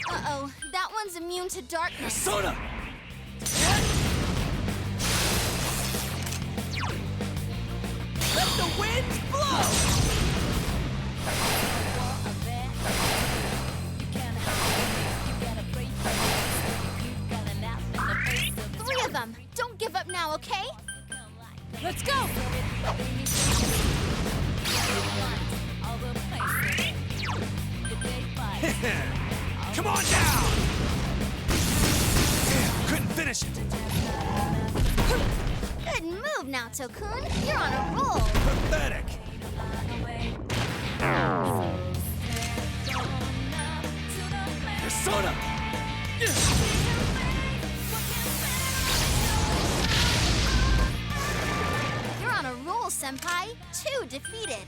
Uh-oh, that one's immune to darkness. Soda! Let the winds blow! Three of them! Don't give up now, okay? Let's go! Come on down! Damn, couldn't finish it. Good move, Naoto-kun. You're on a roll. Pathetic. Persona! You're on a roll, Senpai. 2 defeated.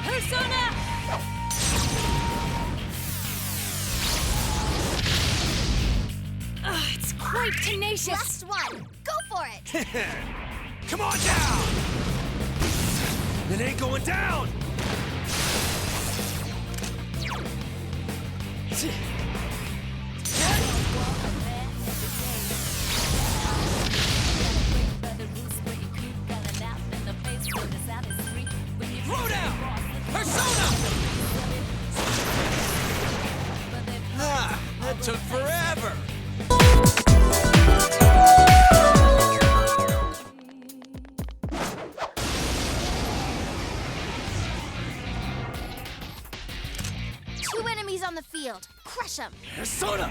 Persona! It's quite tenacious. Last one. Go for it. Come on down! It ain't going down! Throw down! Persona! Ah, that took forever! Two enemies on the field. Crush them. Persona!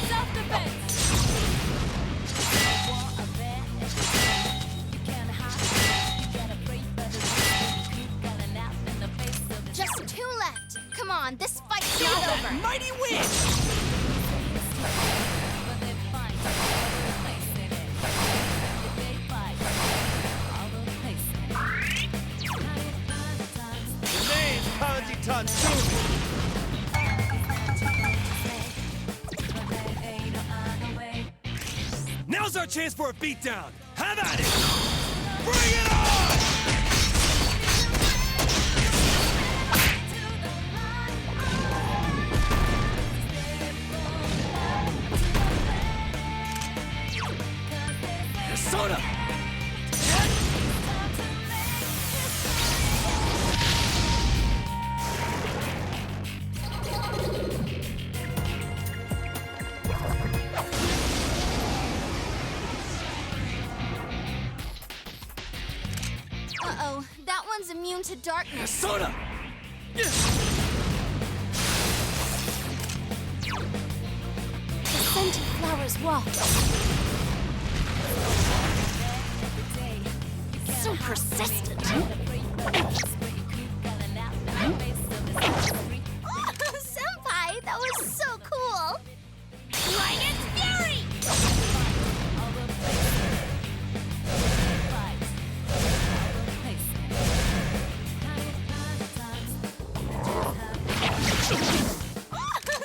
Self-defense! Just 2 left. Come on, this fight's not over. Mighty win! The name's Kanji Tatsumi! Now's our chance for a beatdown! Have at it! Bring it on! Persona! Uh-oh, that one's immune to darkness. Persona! The scented flowers walk. So persistent. Senpai, that was so cool. Dragon's Fury!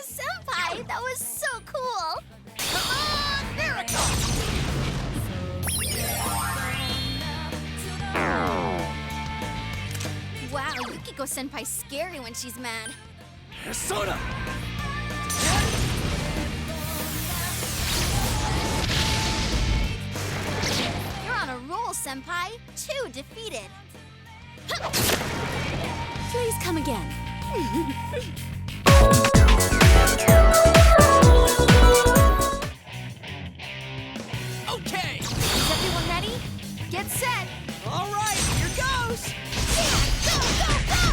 Senpai, that was so cool. Come on, miracle! Wow, Yukiko Senpai's scary when she's mad. Persona! You're on a roll, Senpai. 2 defeated. Please come again. Okay! Is everyone ready? Get set. All right, here goes! Yeah, go, go, go!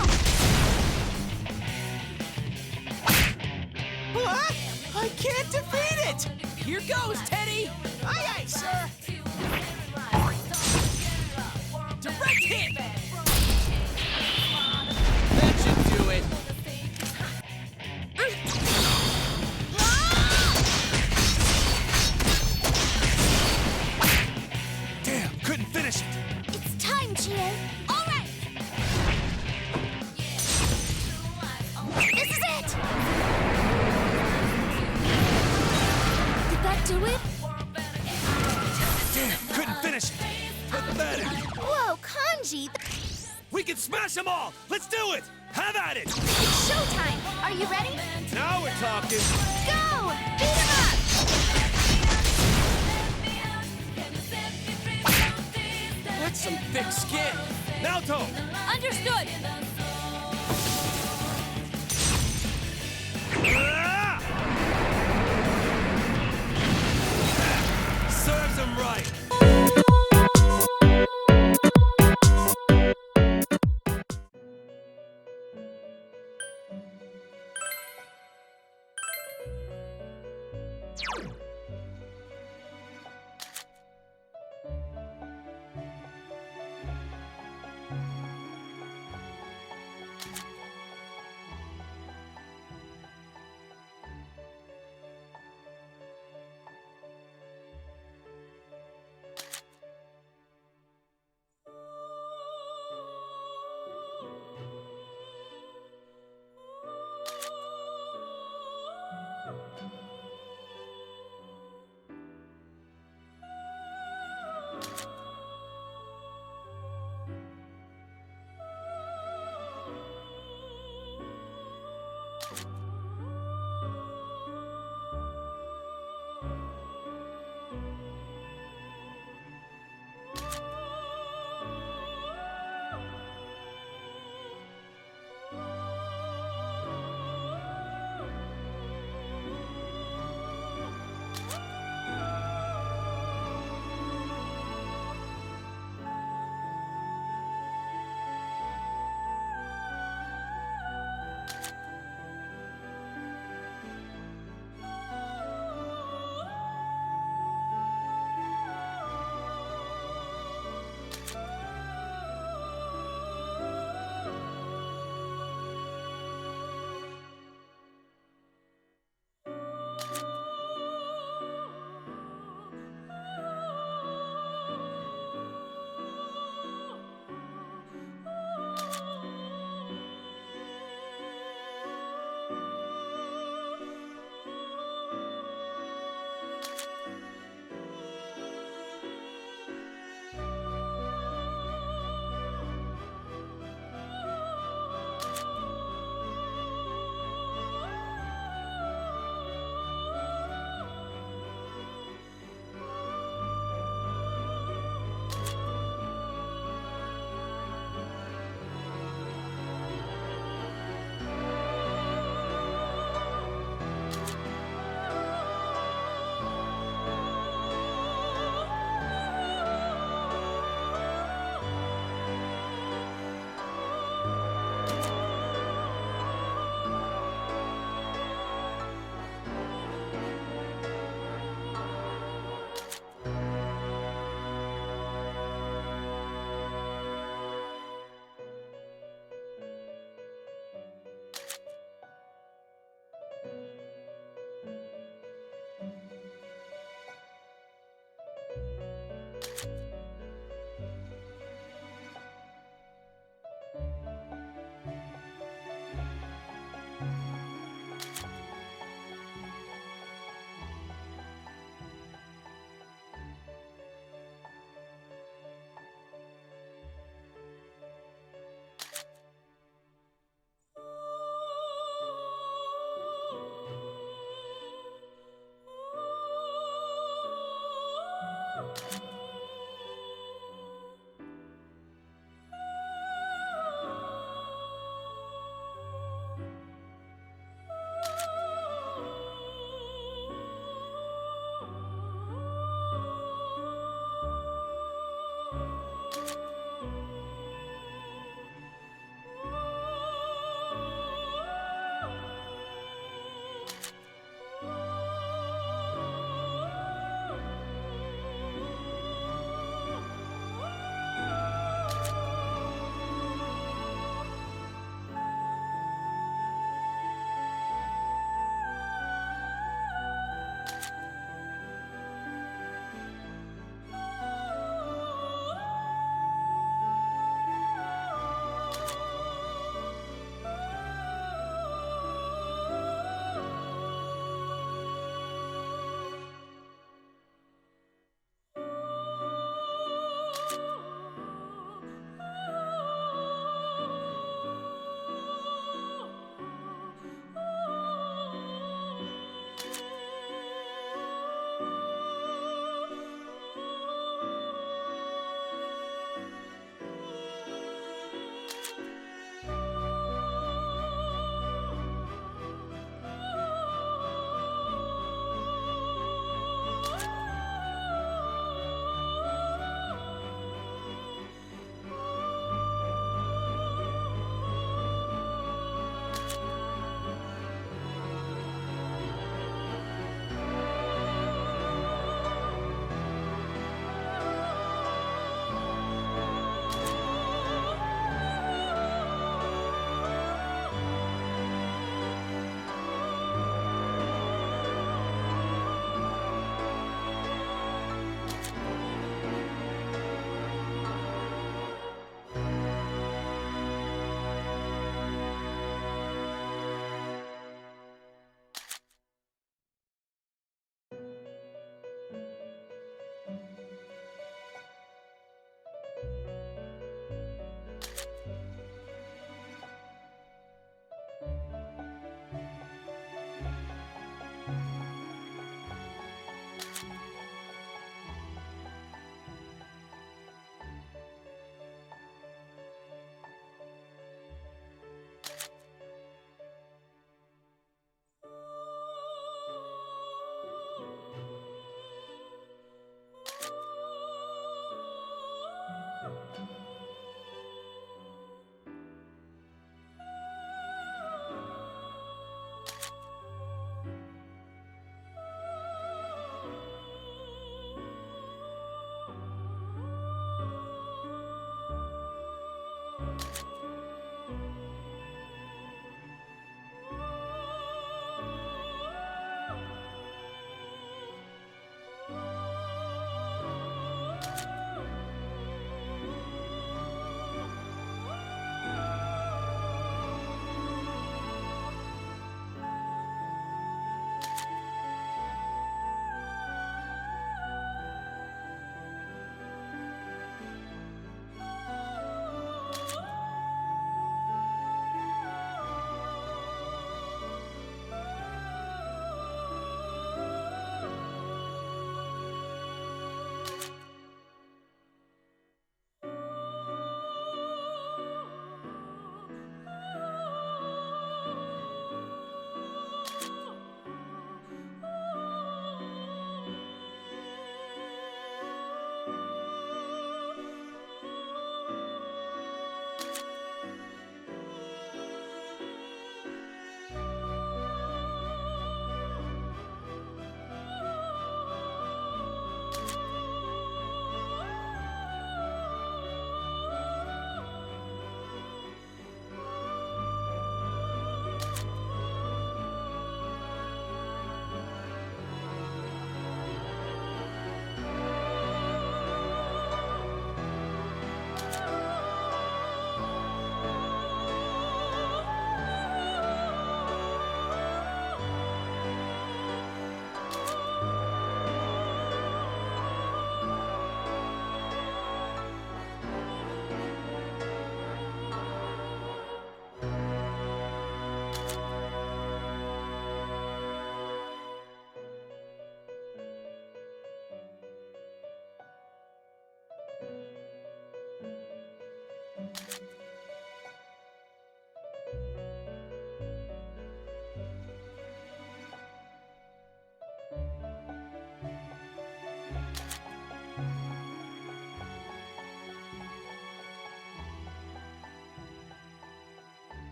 What? I can't defeat it! Here goes, Teddy! Aye, aye, sir! Direct hit! finish it! It's time, Chie. All right. This is it. Did that do it? Damn, couldn't finish it! Pathetic! Whoa, Kanji. We can smash them all! Let's do it! Have at it! It's showtime. Are you ready? Now we're talking! Go! Beat him up! That's some thick skin. Naoto! Understood. Ah! Serves him right!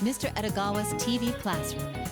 Mr. Edogawa's TV classroom.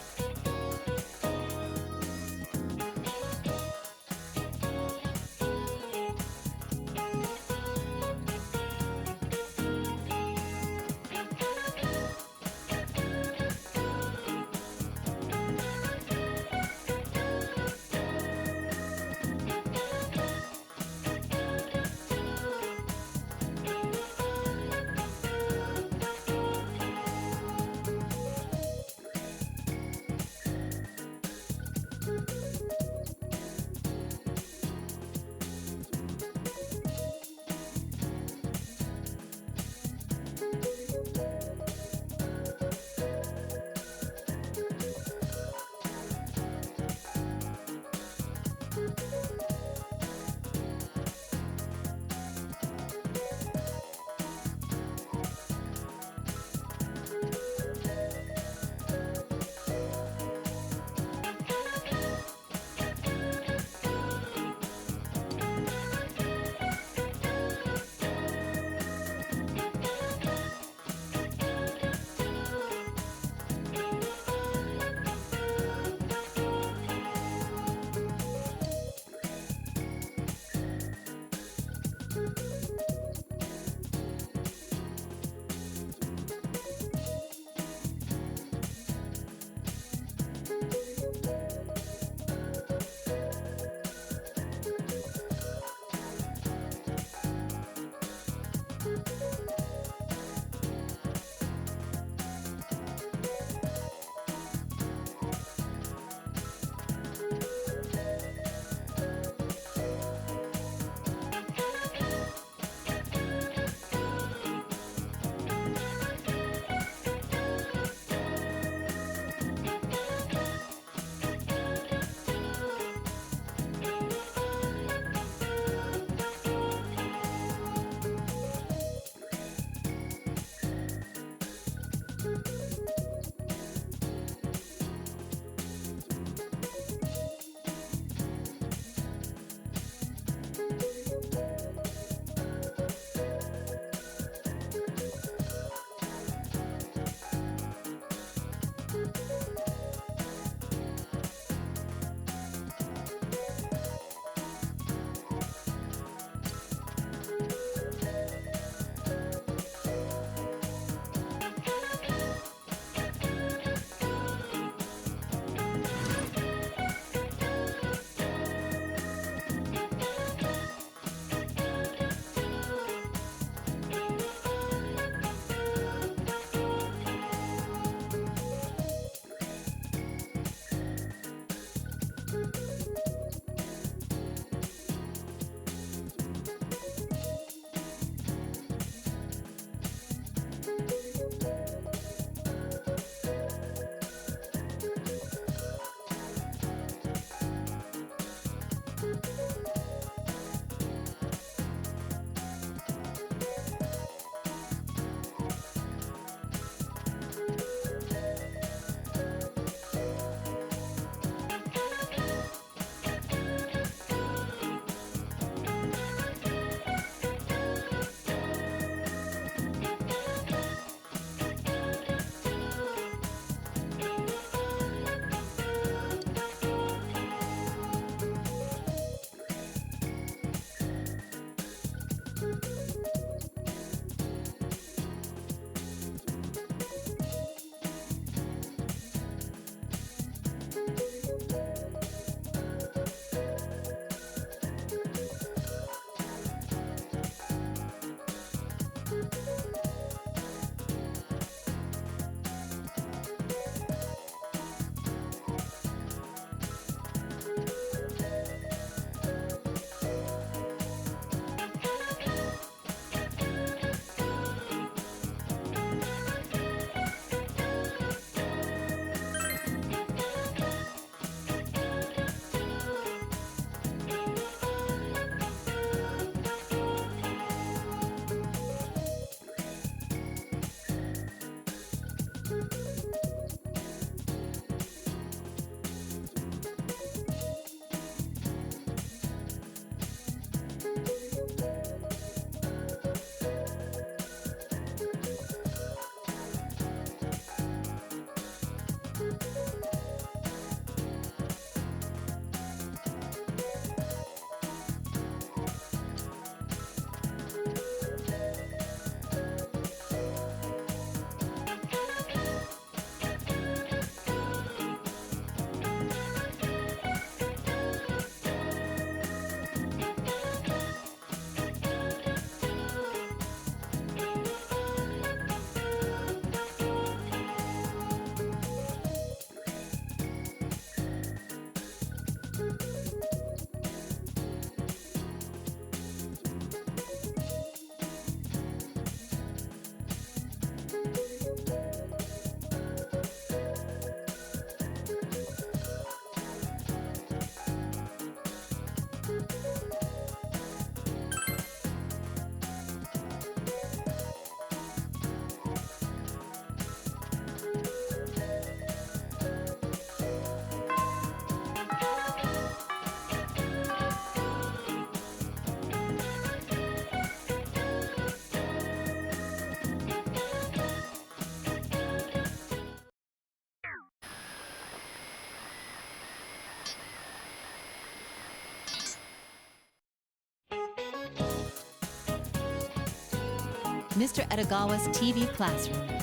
Mr. Edogawa's TV classroom.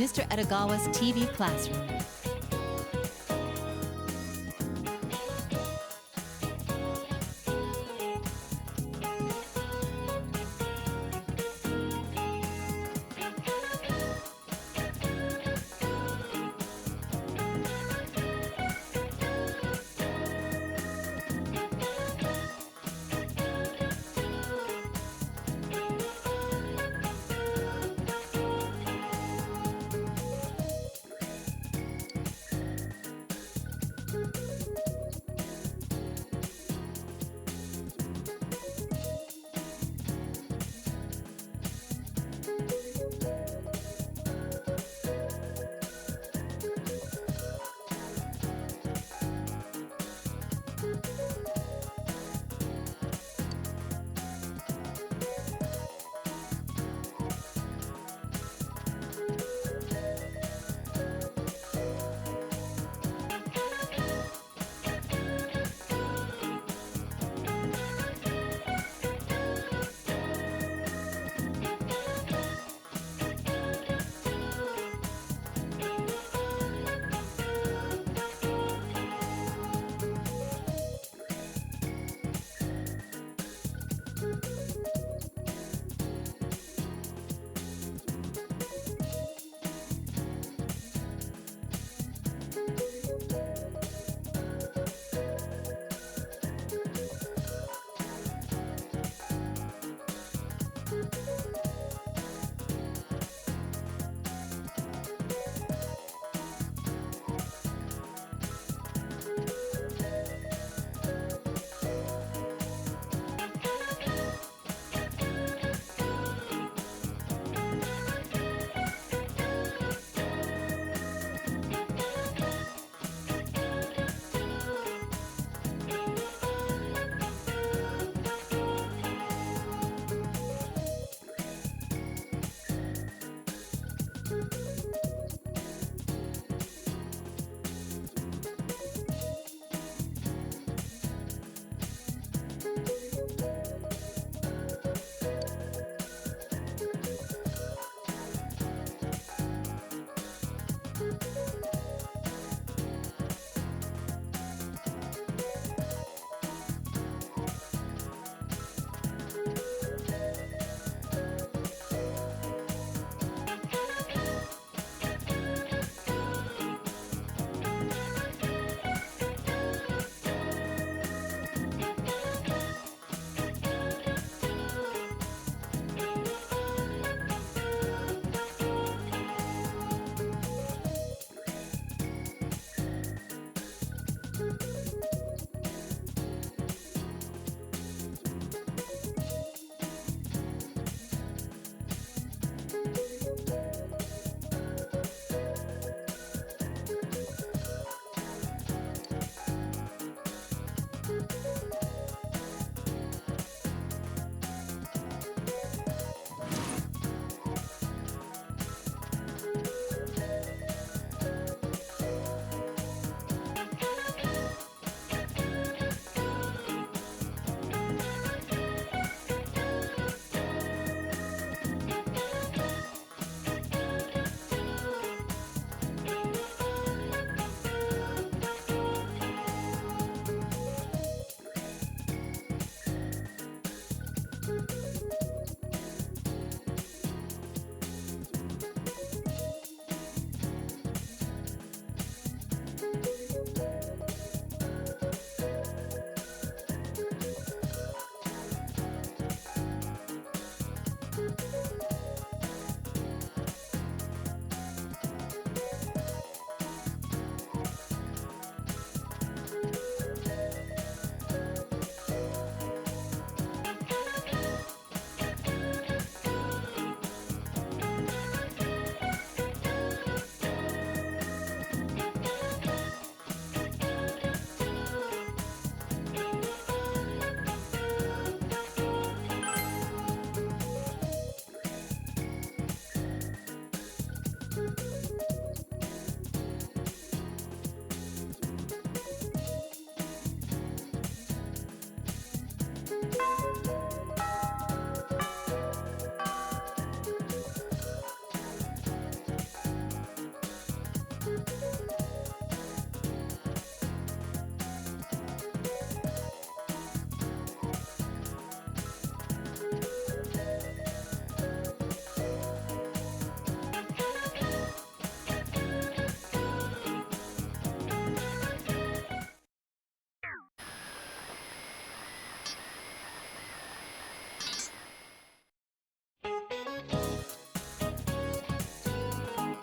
Mr. Edogawa's TV classroom.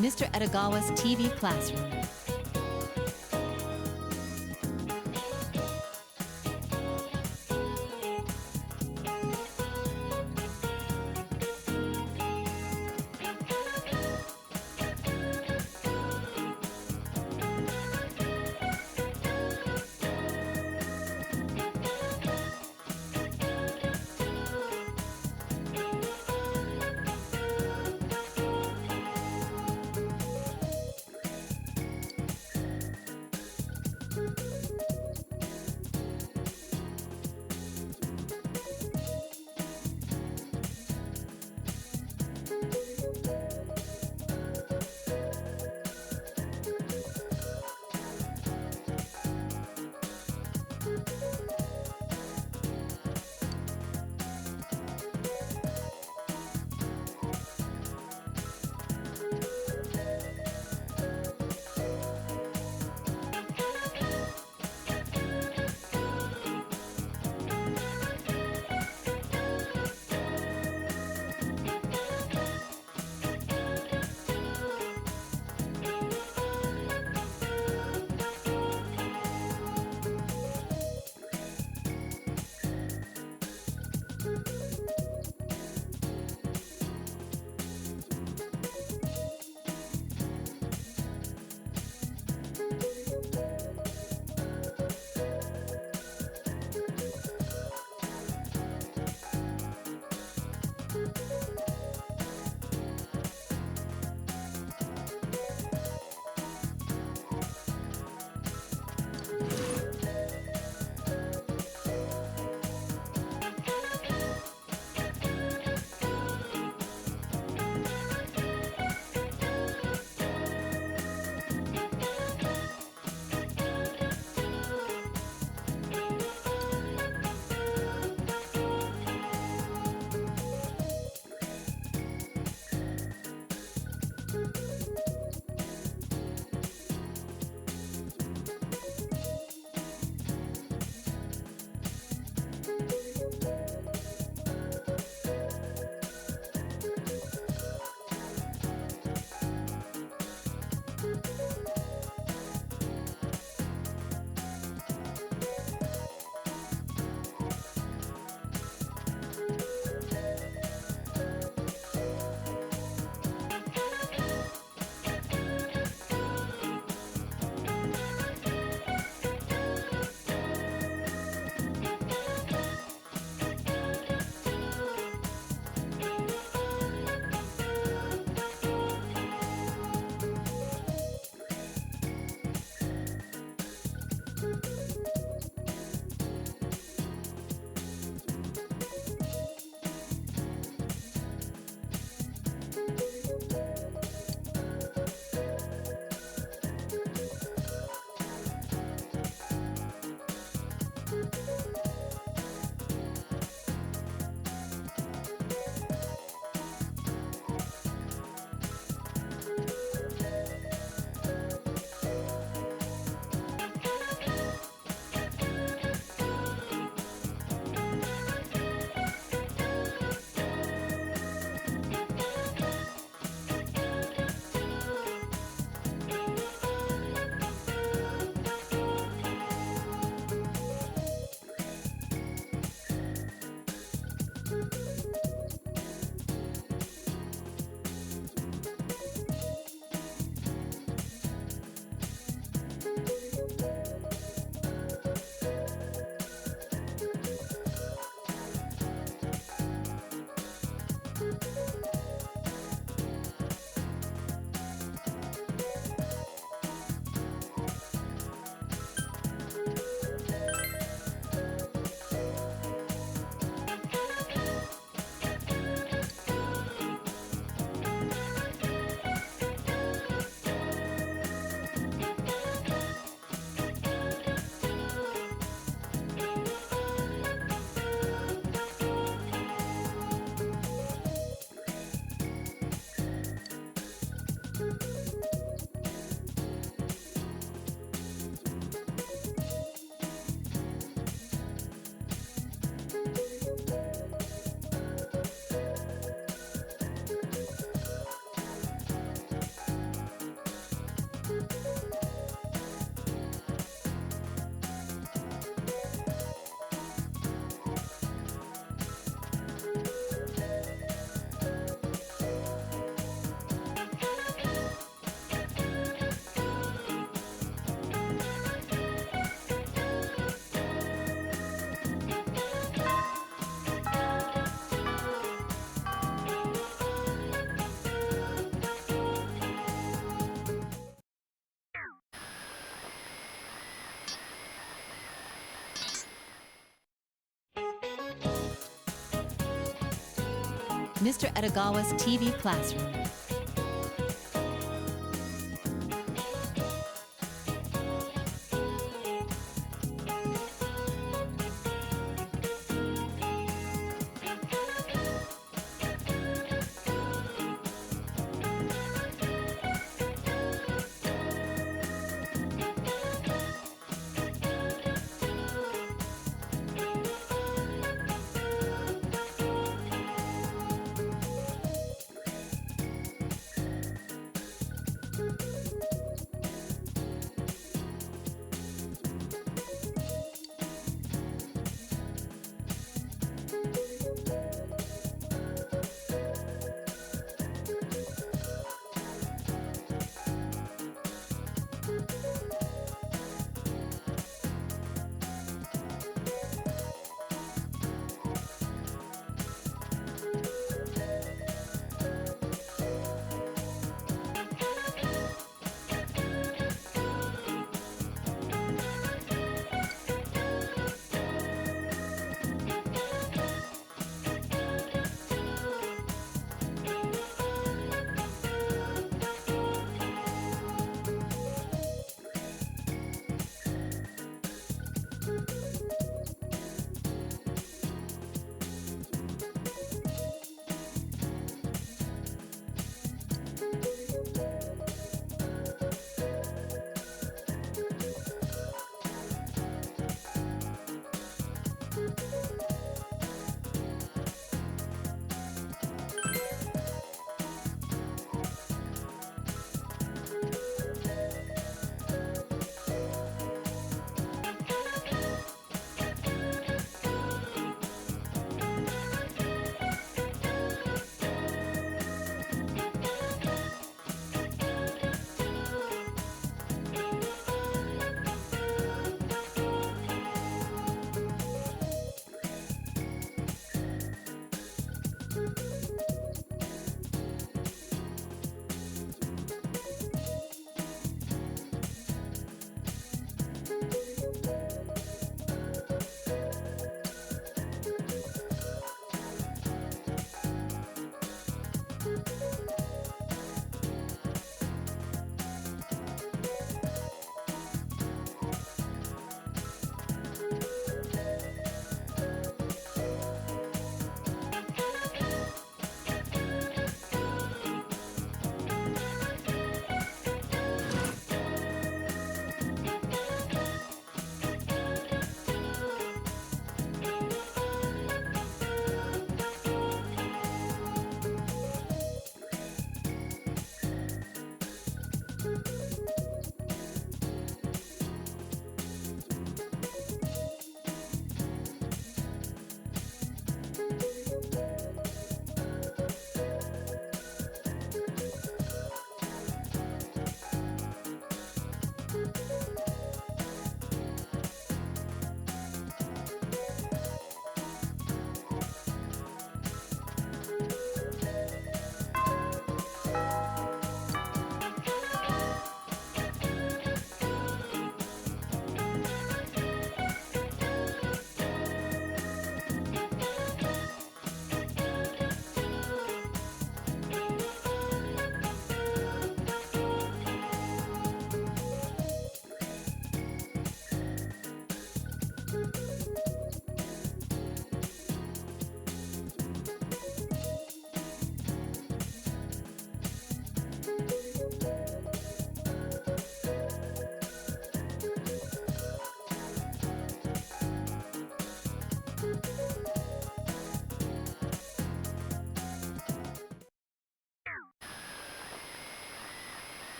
Mr. Edogawa's TV classroom. Mr. Edogawa's TV Classroom.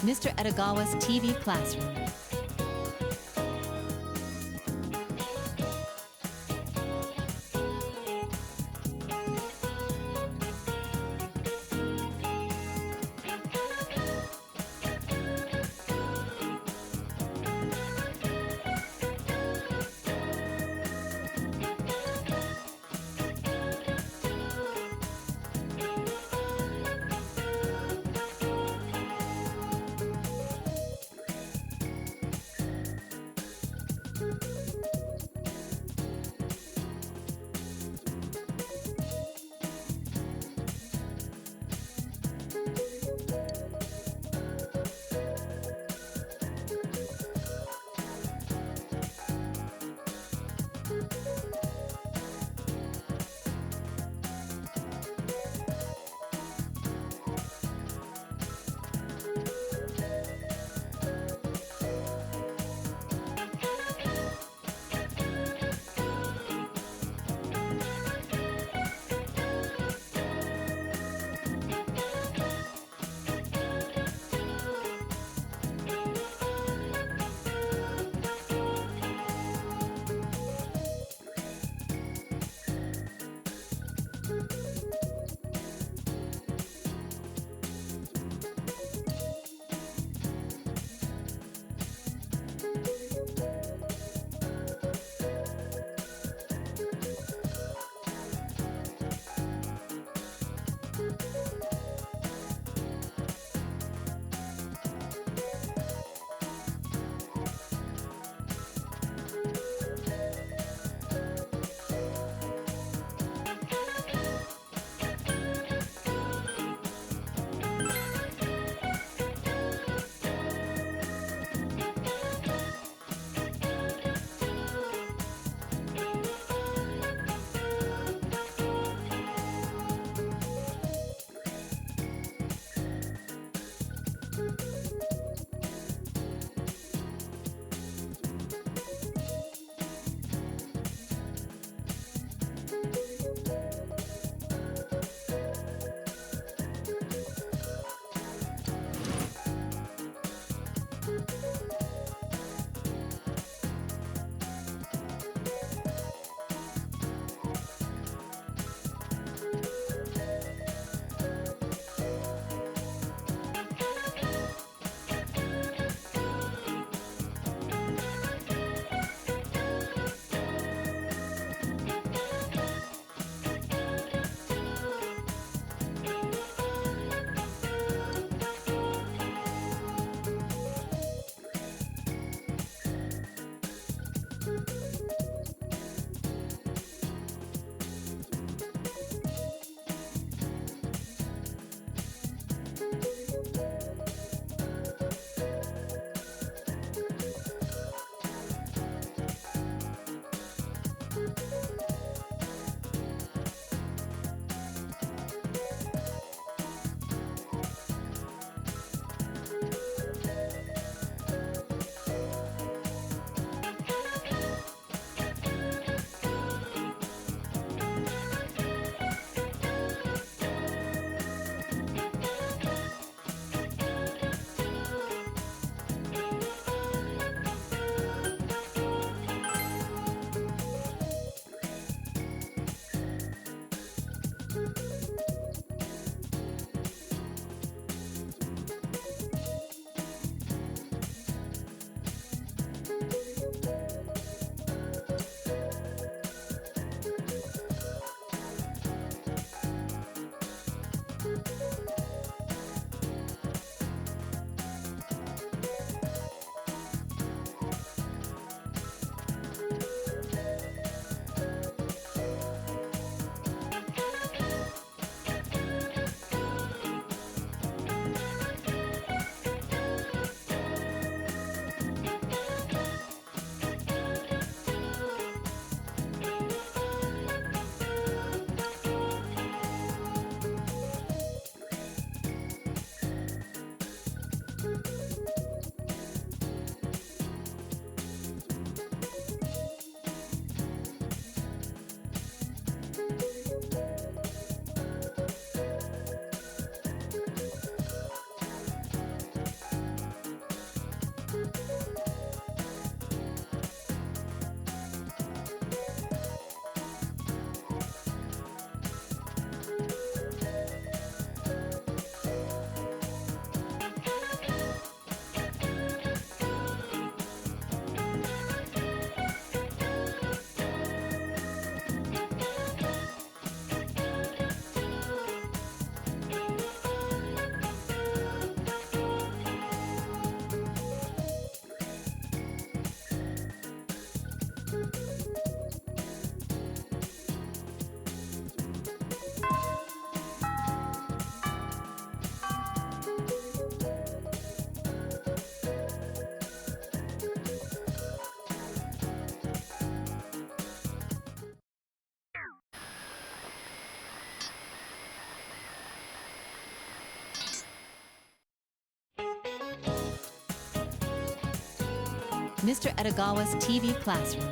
Mr. Edogawa's TV Classroom. Mr. Edogawa's TV classroom.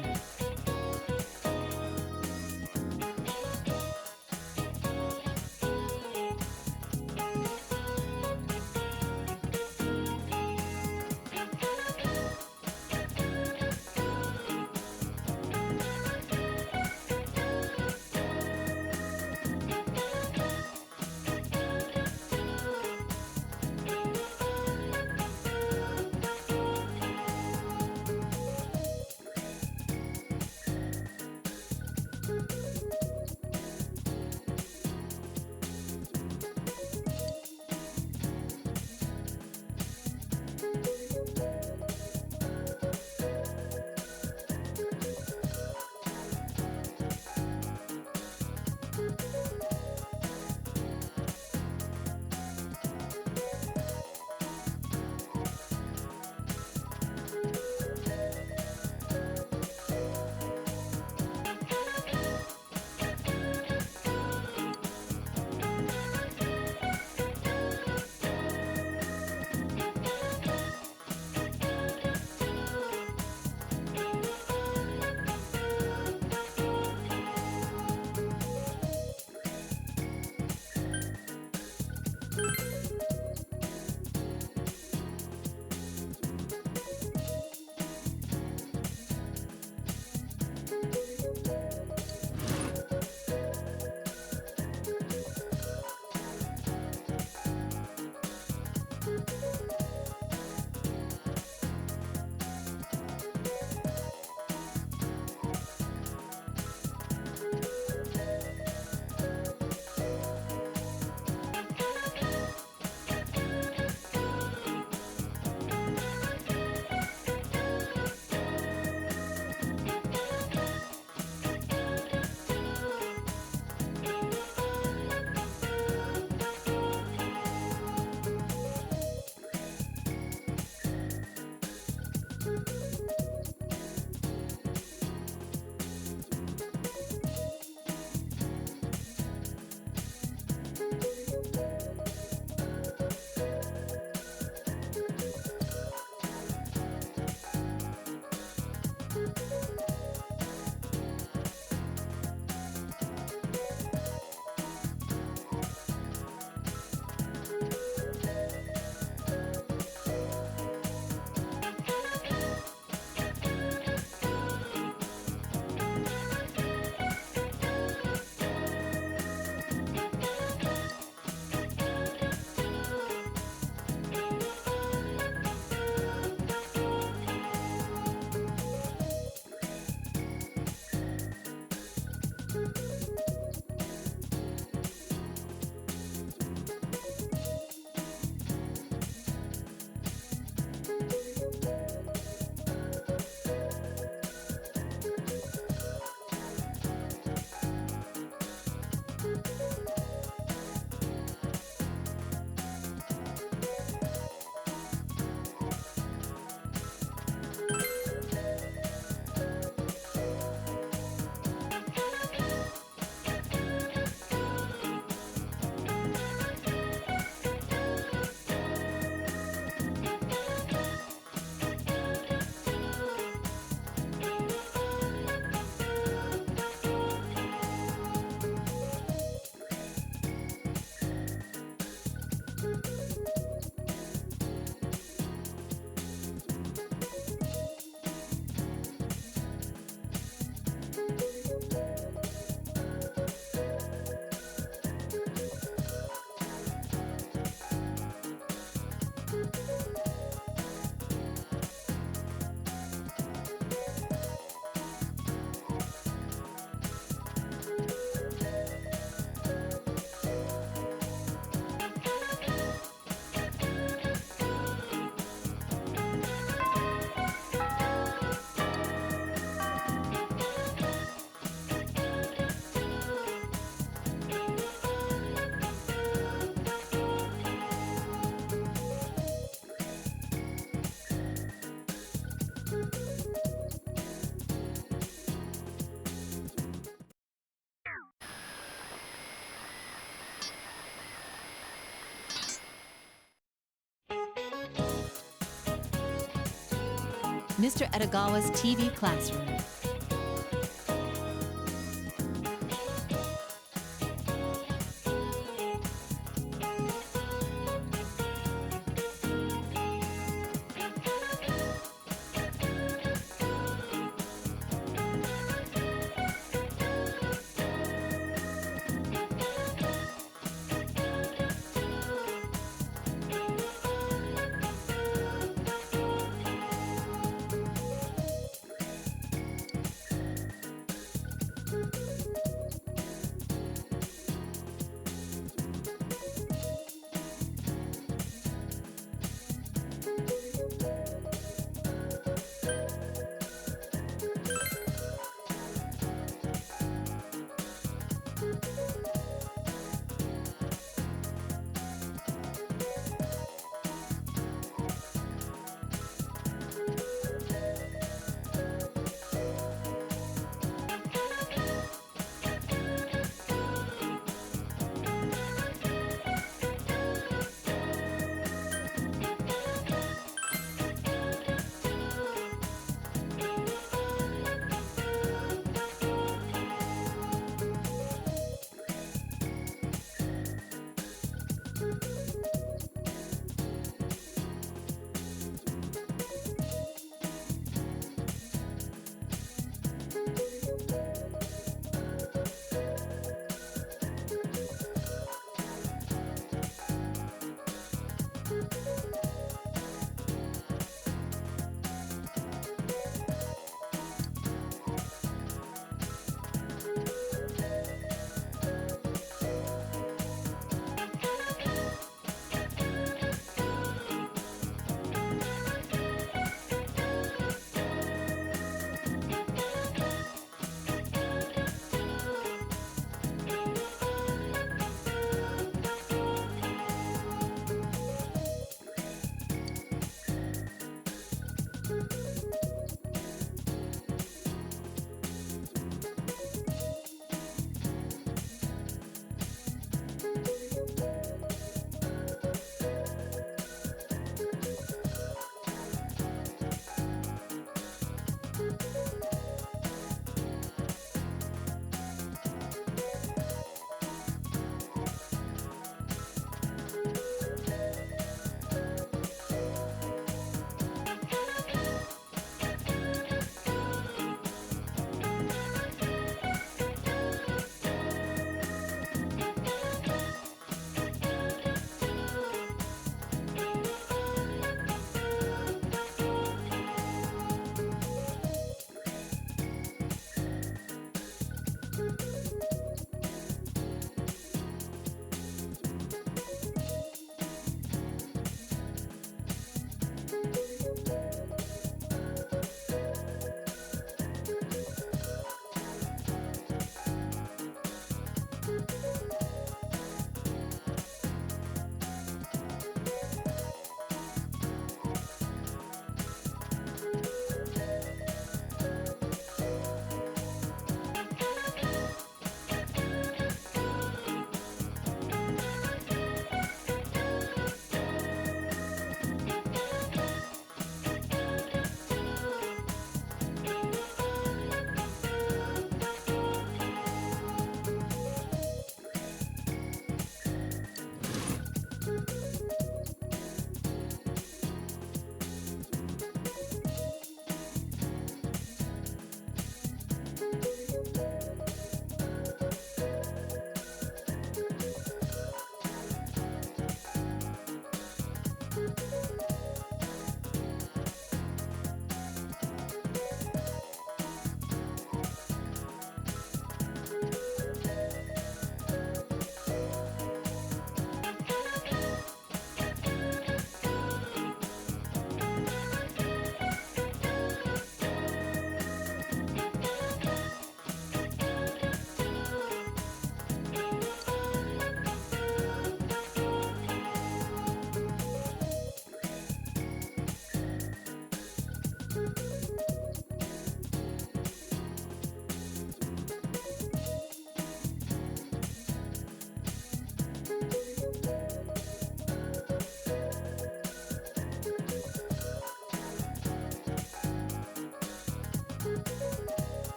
Mr. Edogawa's TV classroom.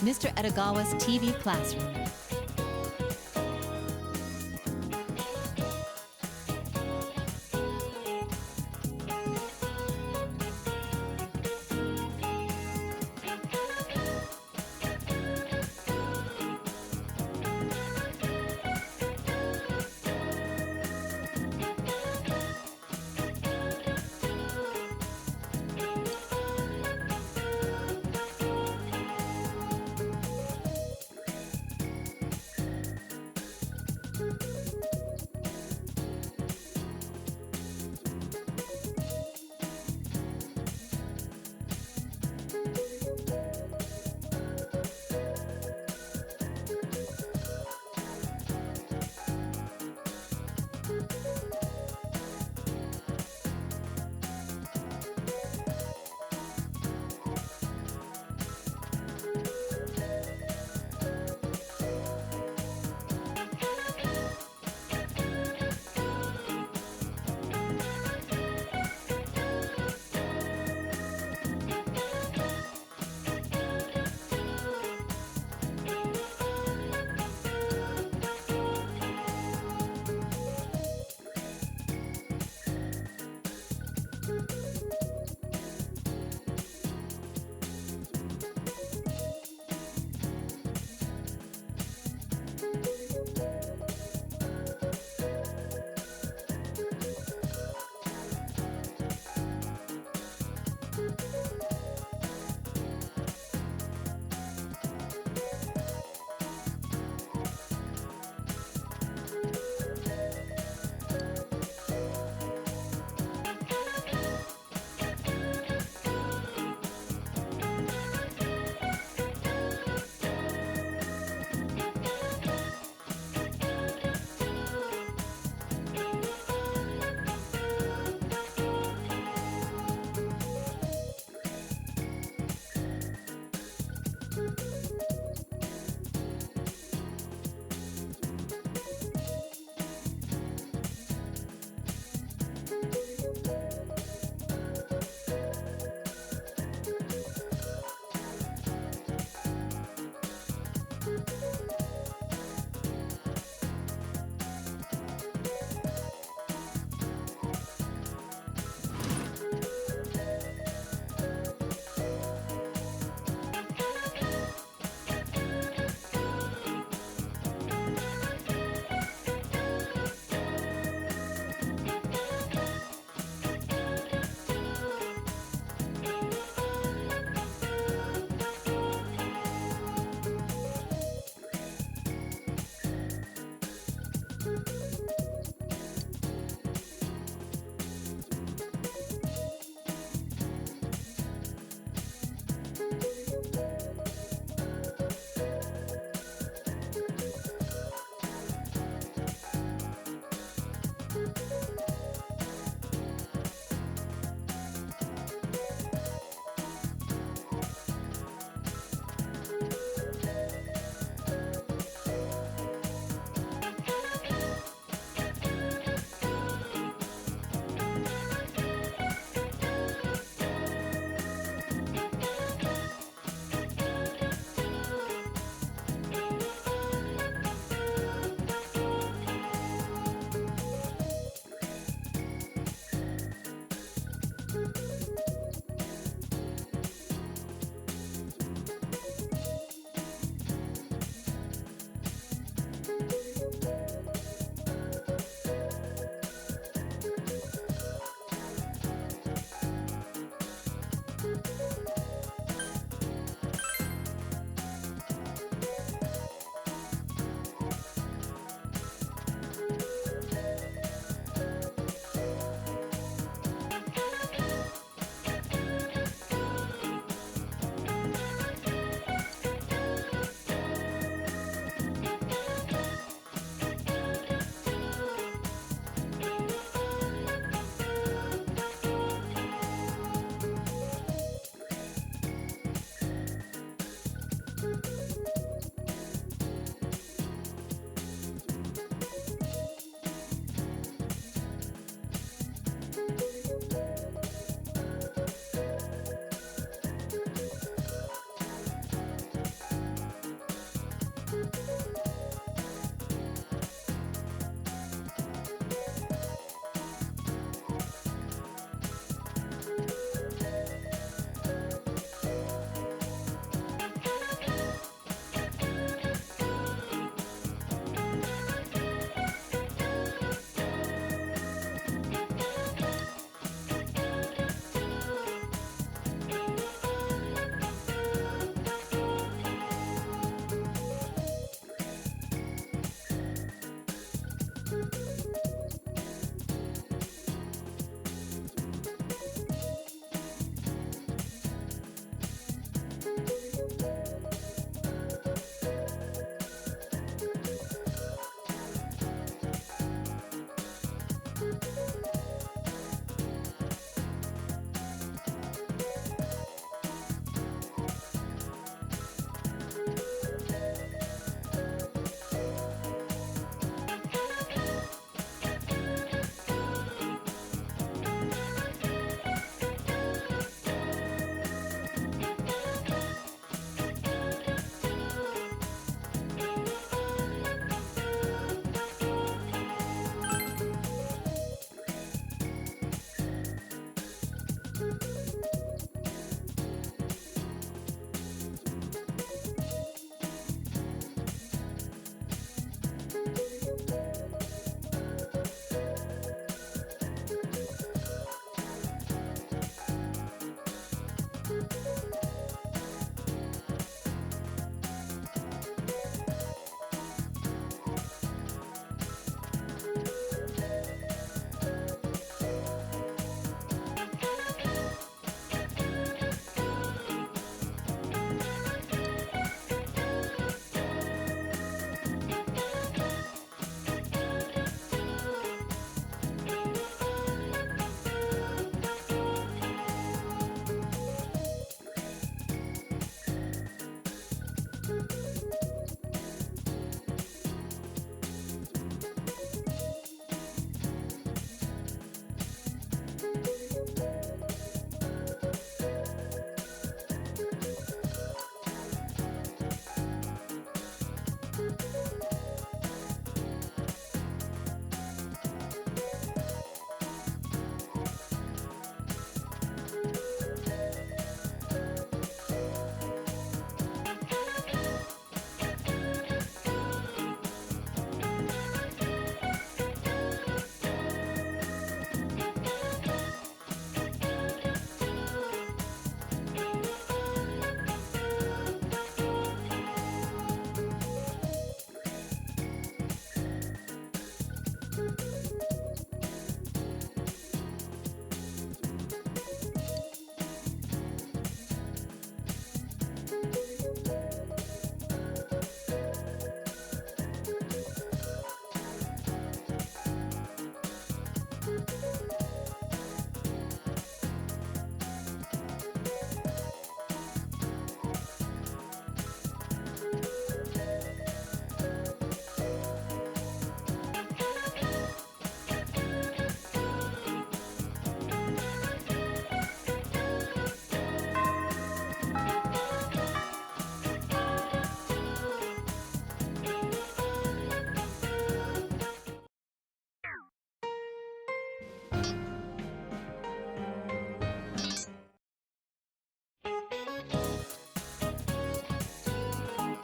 Mr. Edogawa's TV classroom.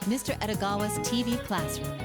Mr. Edogawa's TV classroom.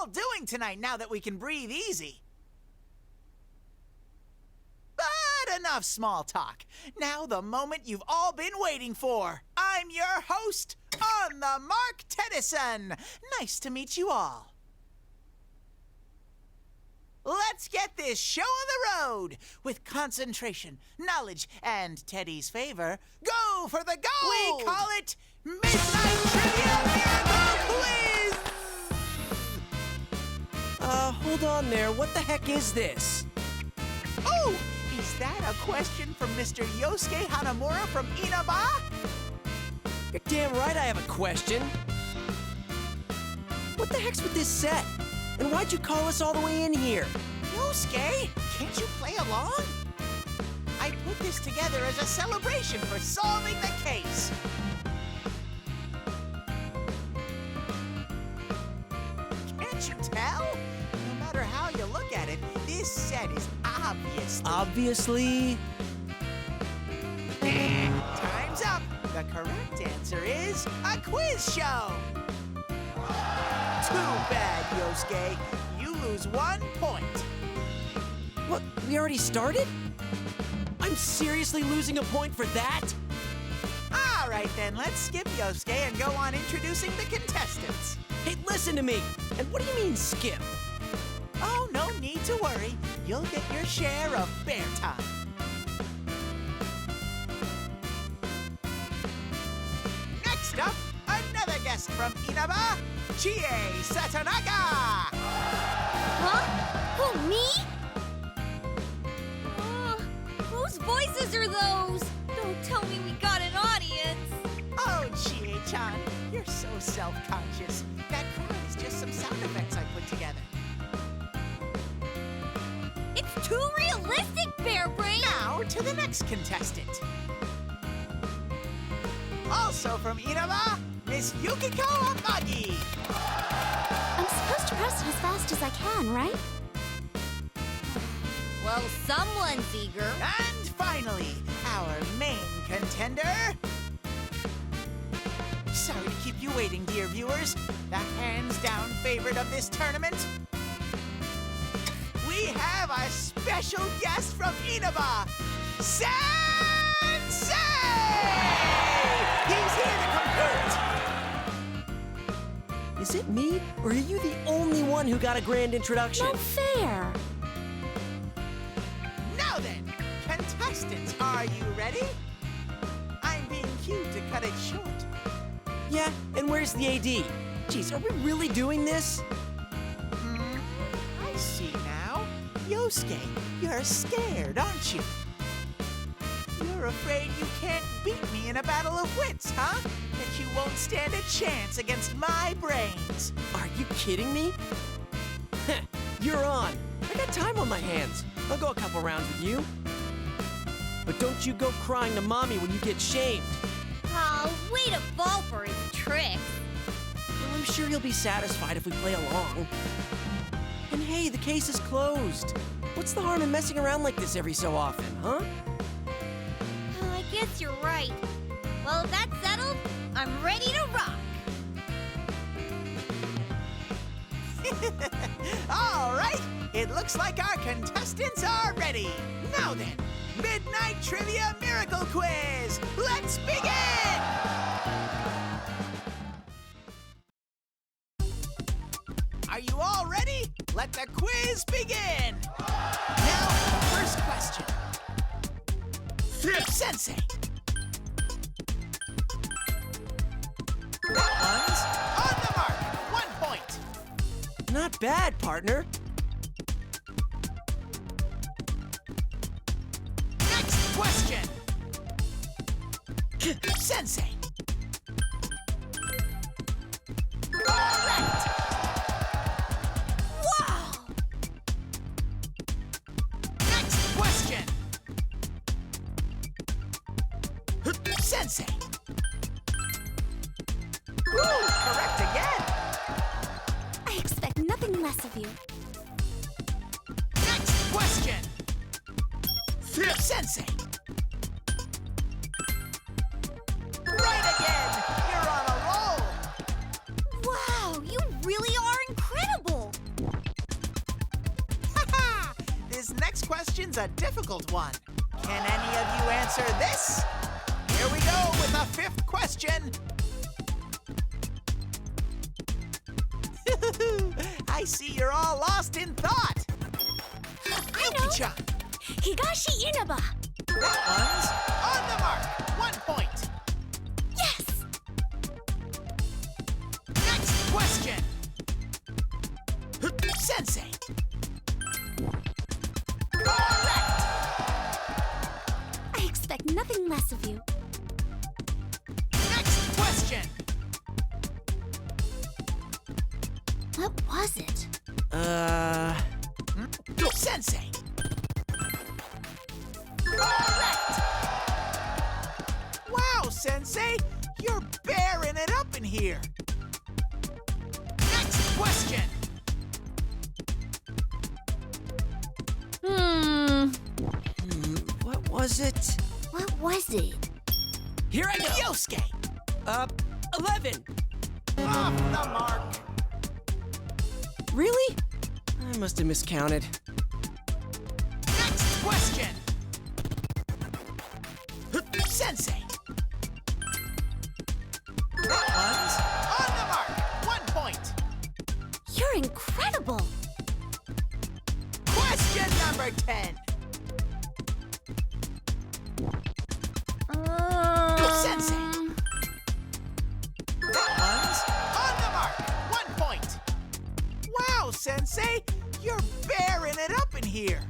all doing tonight now that we can breathe easy? But enough small talk. Now the moment you've all been waiting for. I'm your host, On the Mark Tennyson. Nice to meet you all. Let's get this show on the road. With concentration, knowledge, and Teddy's favor, go for the gold! We call it Midnight Trivia Miracle Quiz! Hold on there. What the heck is this? Oh, is that a question from Mr. Yosuke Hanamura from Inaba? You're damn right I have a question. What the heck's with this set? And why'd you call us all the way in here? Yosuke, can't you play along? I put this together as a celebration for solving the case. Can't you tell? No matter how you look at it, this set is Obviously? Time's up. The correct answer is a quiz show. Too bad, Yosuke. You lose 1 point. What? We already started? I'm seriously losing a point for that? All right, then. Let's skip Yosuke and go on introducing the contestants. Hey, listen to me. And what do you mean, skip? Oh, no need to worry. You'll get your share of bear time. Next up, another guest from Inaba, Chie Satanaga. Huh? Who, me? Whose voices are those? Don't tell me we got an audience. Oh, Chie-chan, you're so self-conscious. That crowd is just some sound effects I put together. It's too realistic, Bear Brain. Now to the next contestant. Also from Inaba, Miss Yukiko Amagi. I'm supposed to press it as fast as I can, right? Well, someone's eager. And finally, our main contender. Sorry to keep you waiting, dear viewers. The hands-down favorite of this tournament. We have a special guest from Inaba, Sensei! He's here to compete! Is it me, or are you the only one who got a grand introduction? Not fair. Now then, contestants, are you ready? I'm being cued to cut it short. Yeah, and where's the AD? Jeez, are we really doing this? I see now. Yosuke, you're scared, aren't you? You're afraid you can't beat me in a battle of wits, huh? That you won't stand a chance against my brains. Are you kidding me? You're on. I got time on my hands. I'll go a couple rounds with you. But don't you go crying to Mommy when you get shamed. Oh, way to fall for his tricks. Well, I'm sure he'll be satisfied if we play along. And hey, the case is closed. What's the harm in messing around like this every so often, huh? I guess you're right. Well, if that's settled, I'm ready to rock. All right, it looks like our contestants are ready. Now then, Midnight Trivia Miracle Quiz. Let's begin! Are you all ready? Let the quiz begin! Now, first question. Sensei. That one's on the mark. 1 point. Not bad, partner. Next question. Sensei. Correct. Wow! Next question. Sensei. Ooh, correct again. I expect nothing less of you. Next question. Sensei. Right again. You're on a roll. Wow, you really are incredible. question's a difficult one. Can any of you answer this? Here we go with the fifth question. I see you're all lost in thought. I know. Yuki-chan, Higashi Inaba. that one's on the mark. 1 point. Yes. Next question. Sensei. Correct. I expect nothing less of you. Next question. What was it? Sensei. Correct. Wow, Sensei, you're bearing it up in here. Next question. What was it? What was it? Here I go. Yosuke. 11. Off the mark. Really? I must have miscounted. Next question. Sensei. That one's on the mark. 1 point. You're incredible. Question number 10. Sensei. That one's on the mark. 1 point. Wow, Sensei, you're bearing it up in here.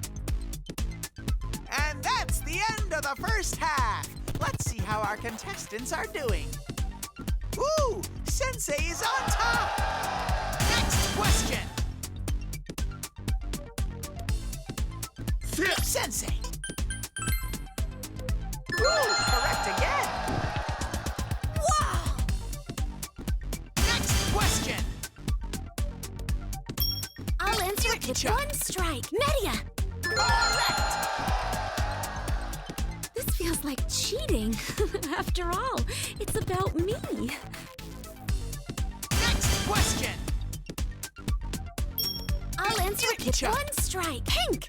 And that's the end of the first half. Let's see how our contestants are doing. Ooh, Sensei is on top. Next question. Sensei. Ooh, correct again. Wow. Next question. I'll answer it with Yuki-chan. 1 strike. Media. Correct. This feels like cheating. After all, it's about me. Next question. I'll answer it with Yuki-chan. 1 strike. Pink.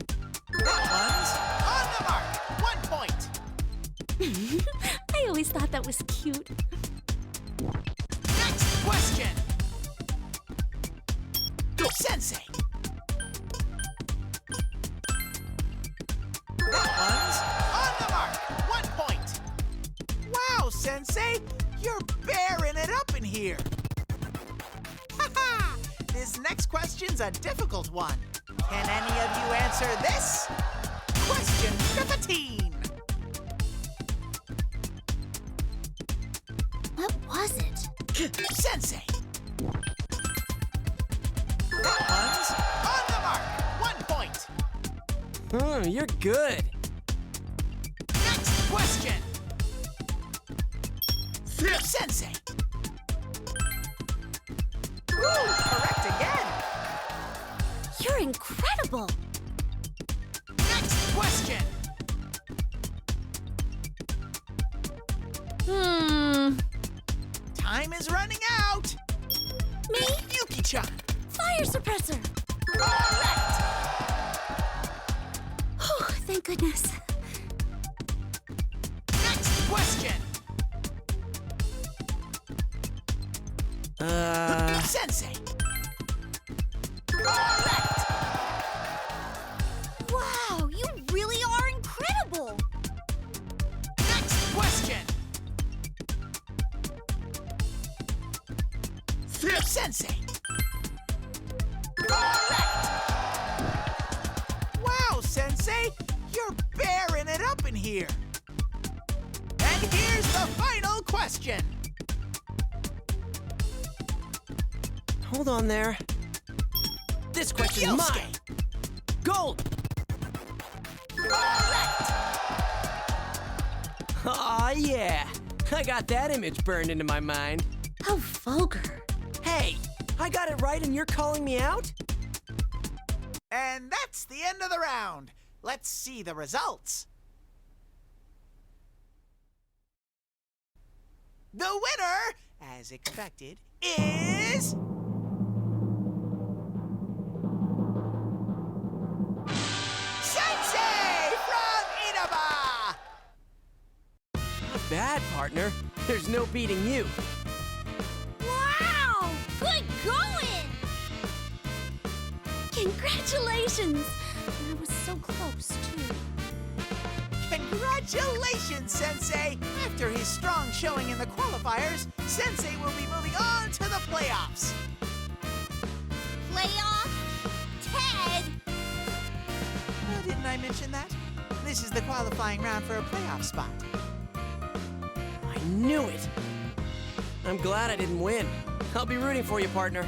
That one's on the mark. 1 point. I always thought that was cute. Next question. Sensei. That one's on the mark. 1 point. Wow, Sensei, you're bearing it up in here. Haha! This next question's a difficult one. Can any of you answer this? Question 15. What was it? Sensei. That one's on the mark. 1 point. You're good. Next question. Sensei. Ooh, correct again. You're incredible. Next question. Time is running out. Me? Yuki-chan. Fire suppressor. Correct. Oh, thank goodness. Next question. Sensei. Correct. Wow, you really are incredible! Next question. Sensei. Correct. Wow, Sensei, you're bearing it up in here. And here's the final question. Hold on there. This question's Yosuke. mine. Gold. Correct. Aw, yeah. I got that image burned into my mind. How vulgar. Hey, I got it right and you're calling me out? And that's the end of the round. Let's see the results. The winner, as expected, is... Sensei! partner. There's no beating you. Wow! Good going! Congratulations! I was so close, too. Congratulations, Sensei! After his strong showing in the qualifiers, Sensei will be moving on to the playoffs. Playoff? Ted! Oh, didn't I mention that? This is the qualifying round for a playoff spot. I knew it. I'm glad I didn't win. I'll be rooting for you, partner.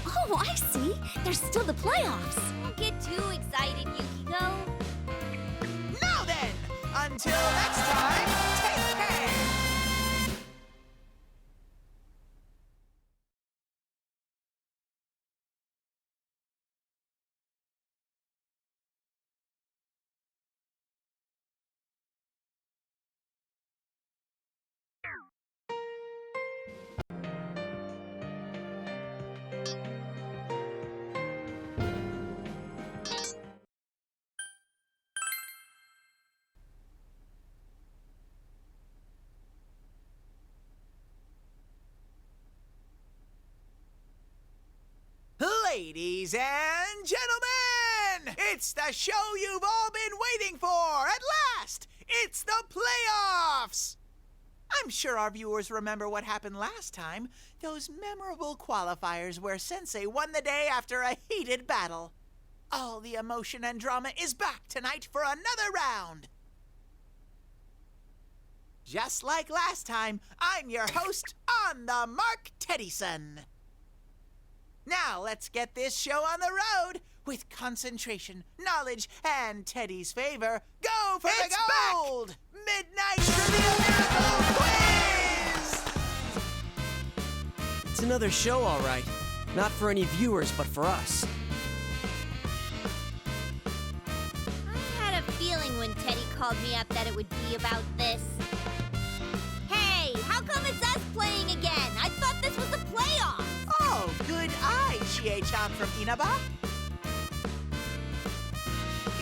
Oh, I see. There's still the playoffs. Don't get too excited, Yukiko. Now then, until next time, take care! Ladies and gentlemen, it's the show you've all been waiting for. At last, it's the playoffs. I'm sure our viewers remember what happened last time. Those memorable qualifiers where Sensei won the day after a heated battle. All the emotion and drama is back tonight for another round. Just like last time, I'm your host on the mark, Teddyson. Now let's get this show on the road. With concentration, knowledge, and Teddy's favor, go for the gold! Midnight Trivia Miracle Quiz! It's another show, all right. Not for any viewers, but for us. I had a feeling when Teddy called me up that it would be about this. Hey, how come it's us playing again? I thought this was the playoffs. Oh, good eye, Chie-chan from Inaba.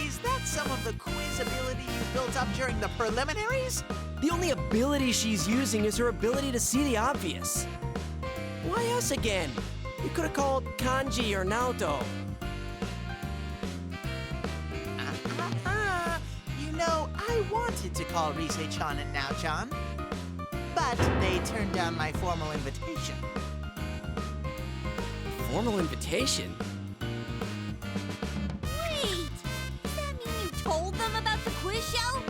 Is that some of the quiz ability you built up during the preliminaries? The only ability she's using is her ability to see the obvious. Why us again? You could have called Kanji or Naoto. You know, I wanted to call Rise-chan and Nao-chan, but they turned down my formal invitation. Formal invitation? Wait, does that mean you told them about the quiz show?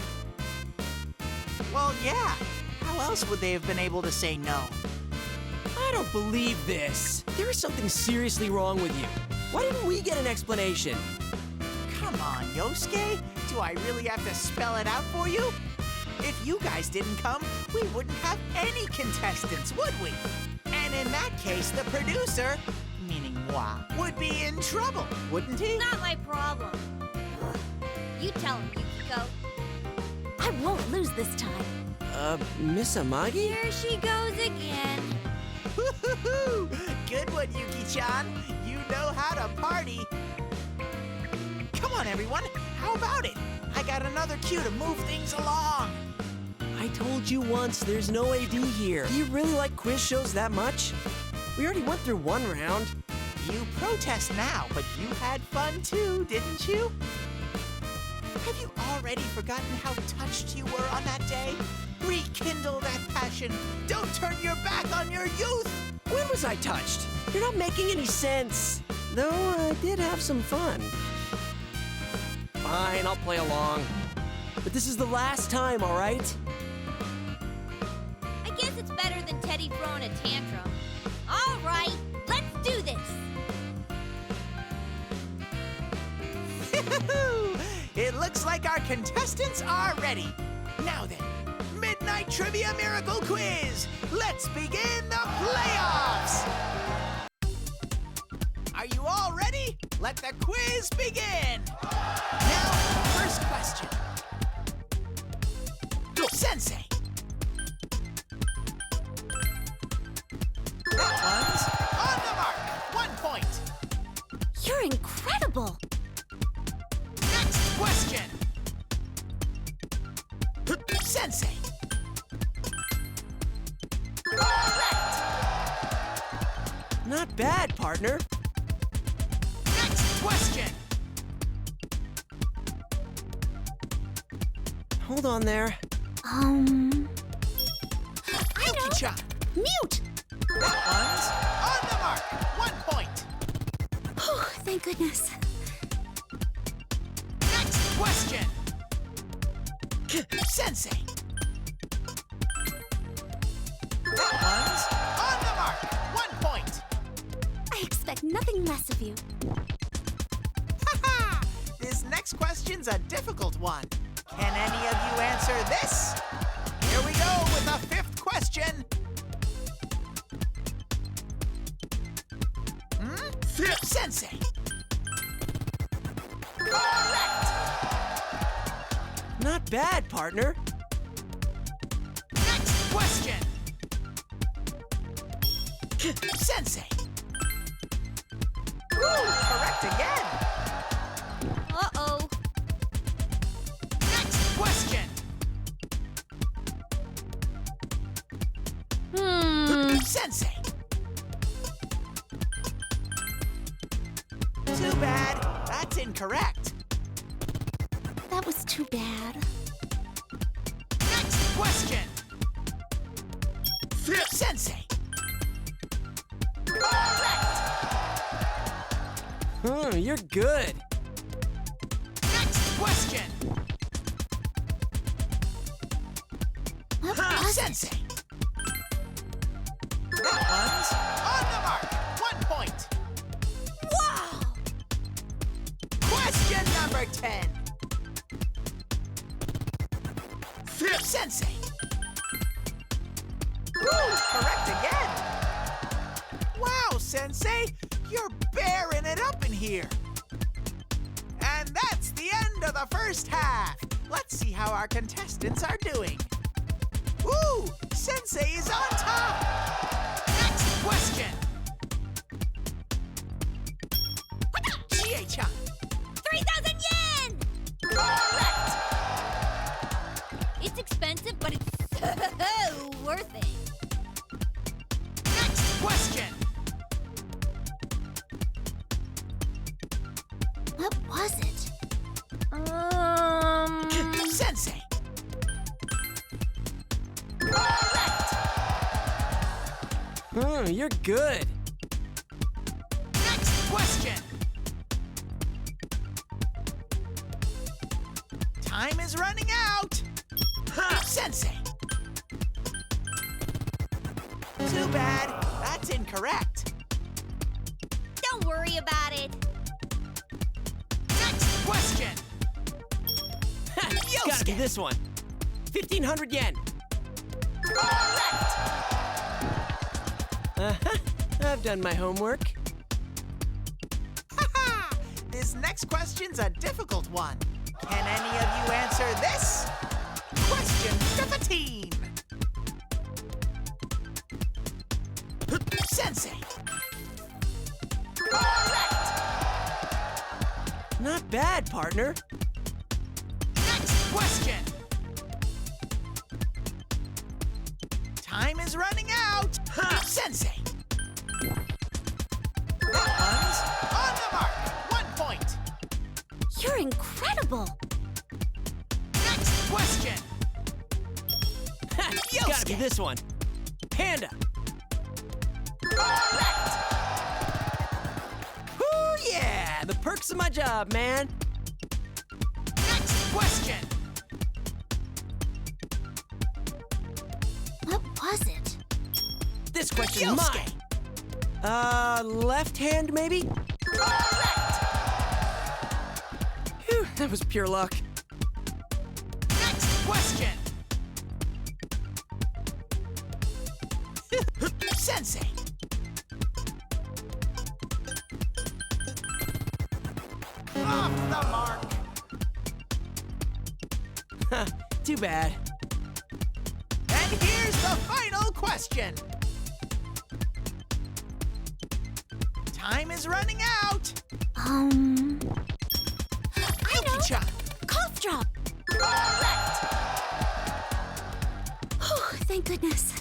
Well, yeah. How else would they have been able to say no? I don't believe this. There is something seriously wrong with you. Why didn't we get an explanation? Come on, Yosuke. Do I really have to spell it out for you? If you guys didn't come, we wouldn't have any contestants, would we? And in that case, the producer, meaning moi, would be in trouble, wouldn't he? Not my problem. You tell him, Yukiko. I won't lose this time. Miss Amagi? Here she goes again. Woo-hoo-hoo! Good one, Yuki-chan. You know how to party. Come on, everyone. How about it? I got another cue to move things along. I told you once, there's no AD here. Do you really like quiz shows that much? We already went through one round. You protest now, but you had fun too, didn't you? Have you already forgotten how touched you were on that day? Rekindle that passion. Don't turn your back on your youth. When was I touched? You're not making any sense. Though I did have some fun. Fine, I'll play along. But this is the last time, all right? I guess it's better than Teddy throwing a tantrum. All right, let's do this. It looks like our contestants are ready. Now then, Midnight Trivia Miracle Quiz. Let's begin the playoffs. Are you all ready? Let the quiz begin. Now, first question. Sensei. That one's on the mark. 1 point. You're incredible. Next question. Sensei. Not bad, partner. Next question. Hold on there. Yuki-chan. Mute! That one's on the mark. 1 point. Oh, thank goodness. Next question. Sensei. That one's on the mark. 1 point. I expect nothing less of you. Haha! This next question's a difficult one. Can any of you answer this? Here we go with the 5th question. Sensei. Correct. Not bad, partner. Next question. Sensei. Ooh, correct again. Uh-oh. Next question. Sensei. Too bad. That's incorrect. That was too bad. Next question. Sensei. Correct. You're good. Next question. What was it? Sensei. That one's on the mark. 1 point. Wow! Question number 10. Sensei. Ooh, correct again. Wow, Sensei, you're bearing it up in here. And that's the end of the first half. Let's see how our contestants are doing. Ooh, Sensei is on top. Next question. Chie-chan. 3,000 yen! Correct. It's expensive, but it's so worth it. Next question. What was it? Sensei. Correct. You're good. Next question. Time is running out. Sensei. Too bad. That's incorrect. Don't worry about it. Next question. It's gotta be this one. 1,500 yen. Correct. I've done my homework. Haha! This next question's a difficult one. Can any of you answer this? Question 15. Sensei. Correct. Not bad, partner. Next question. Time is running out. Sensei. That one's on the mark. 1 point. You're incredible. Next question. It's gotta be this one. Panda. Correct. Ooh, yeah! The perks of my job, man. Next question. What was it? This question's mine. Left hand, maybe? Correct. Phew, that was pure luck. Next question. Sensei. Off the mark. Too bad. And here's the final question. Time is running out. I know. Yuki-chan. Cough drop. Correct. Thank goodness.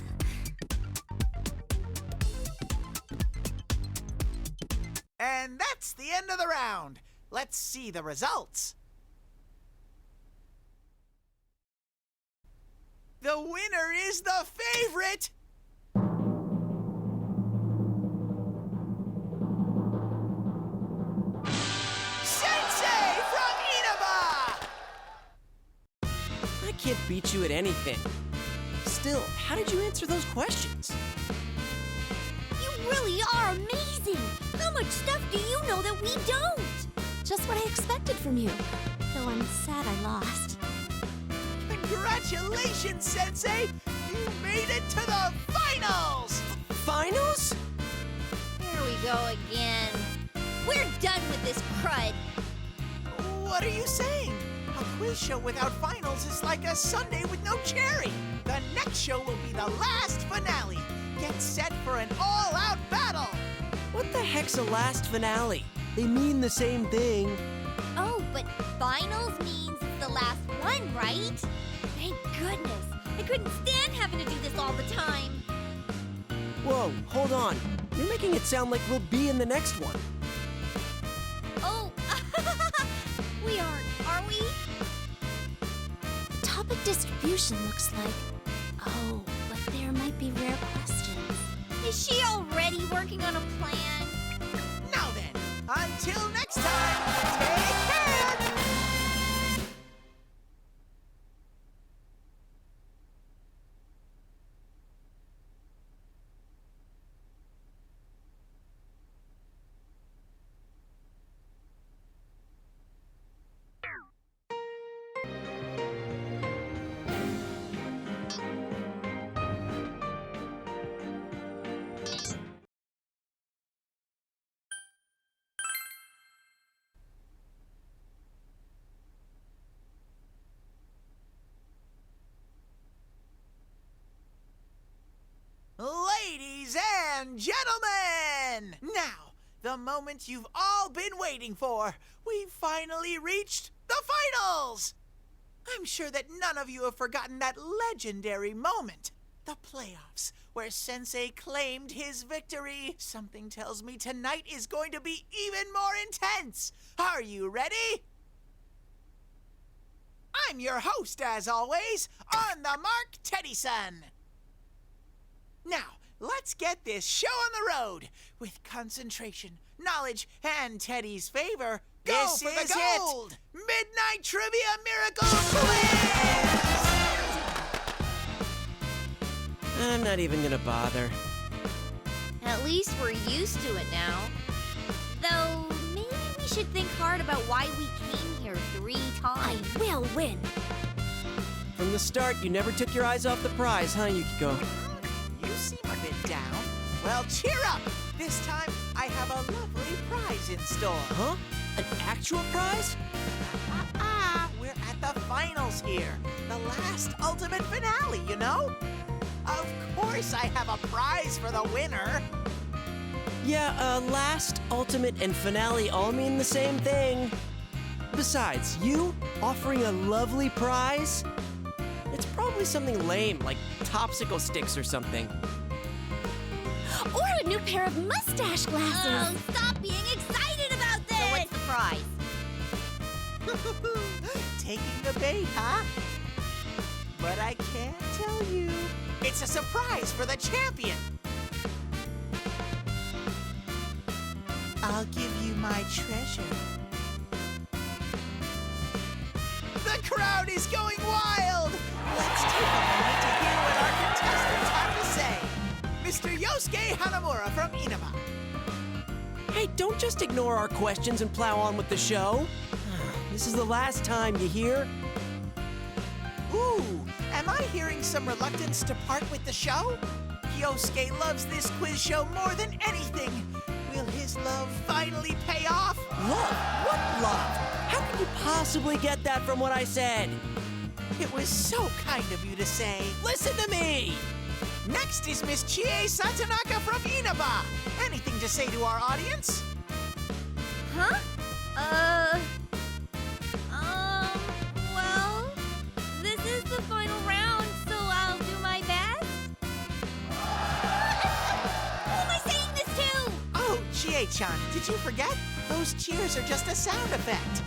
And that's the end of the round. Let's see the results. The winner is the favorite! Sensei from Inaba! I can't beat you at anything. Still, how did you answer those questions? You really are amazing! How much stuff do you know that we don't? Just what I expected from you. Though I'm sad I lost. Congratulations, Sensei! You made it to the finals! Finals? Here we go again. We're done with this crud. What are you saying? A quiz show without finals is like a sundae with no cherry. The next show will be the last finale. Get set for an all-out battle. What the heck's a last finale? They mean the same thing. Oh, but finals means it's the last one, right? Thank goodness. I couldn't stand having to do this all the time. Whoa, hold on. You're making it sound like we'll be in the next one. Oh, we aren't, are we? Topic distribution looks like... Oh, but there might be rare questions. Is she already working on a plan? Now then, until next time, take care! Ladies and gentlemen! Now, the moment you've all been waiting for. We've finally reached the finals! I'm sure that none of you have forgotten that legendary moment. The playoffs, where Sensei claimed his victory. Something tells me tonight is going to be even more intense. Are you ready? I'm your host, as always, On the Mark, Teddyson. Now, let's get this show on the road. With concentration, knowledge, and Teddy's favor, go for the gold! Midnight Trivia Miracle Quiz! I'm not even gonna bother. At least we're used to it now. Though, maybe we should think hard about why we came here 3 I times. will win. From the start, you never took your eyes off the prize, huh, Yukiko? You seem a bit down. Well, cheer up! This time, I have a lovely prize in store. Huh? An actual prize? We're at the finals here. The last ultimate finale, you know? Of course I have a prize for the winner. Yeah, last, ultimate, and finale all mean the same thing. Besides, you offering a lovely prize? It's probably something lame, like Topsicle sticks or something. Or a new pair of mustache glasses. Oh, stop being excited about this! So what's the prize? Taking the bait, huh? But I can't tell you. It's a surprise for the champion. I'll give you my treasure. The crowd is going wild! Let's take a moment to hear what our contestants have to say. Mr. Yosuke Hanamura from Inaba. Hey, don't just ignore our questions and plow on with the show. This is the last time, you hear? Ooh, am I hearing some reluctance to part with the show? Yosuke loves this quiz show more than anything. Will his love finally pay off? Love? What love? How could you possibly get that from what I said? It was so kind of you to say. Listen to me! Next is Miss Chie Satanaka from Inaba. Anything to say to our audience? Huh? Well, this is the final round, so I'll do my best. Chie-chan, did you forget? Those cheers are just a sound effect.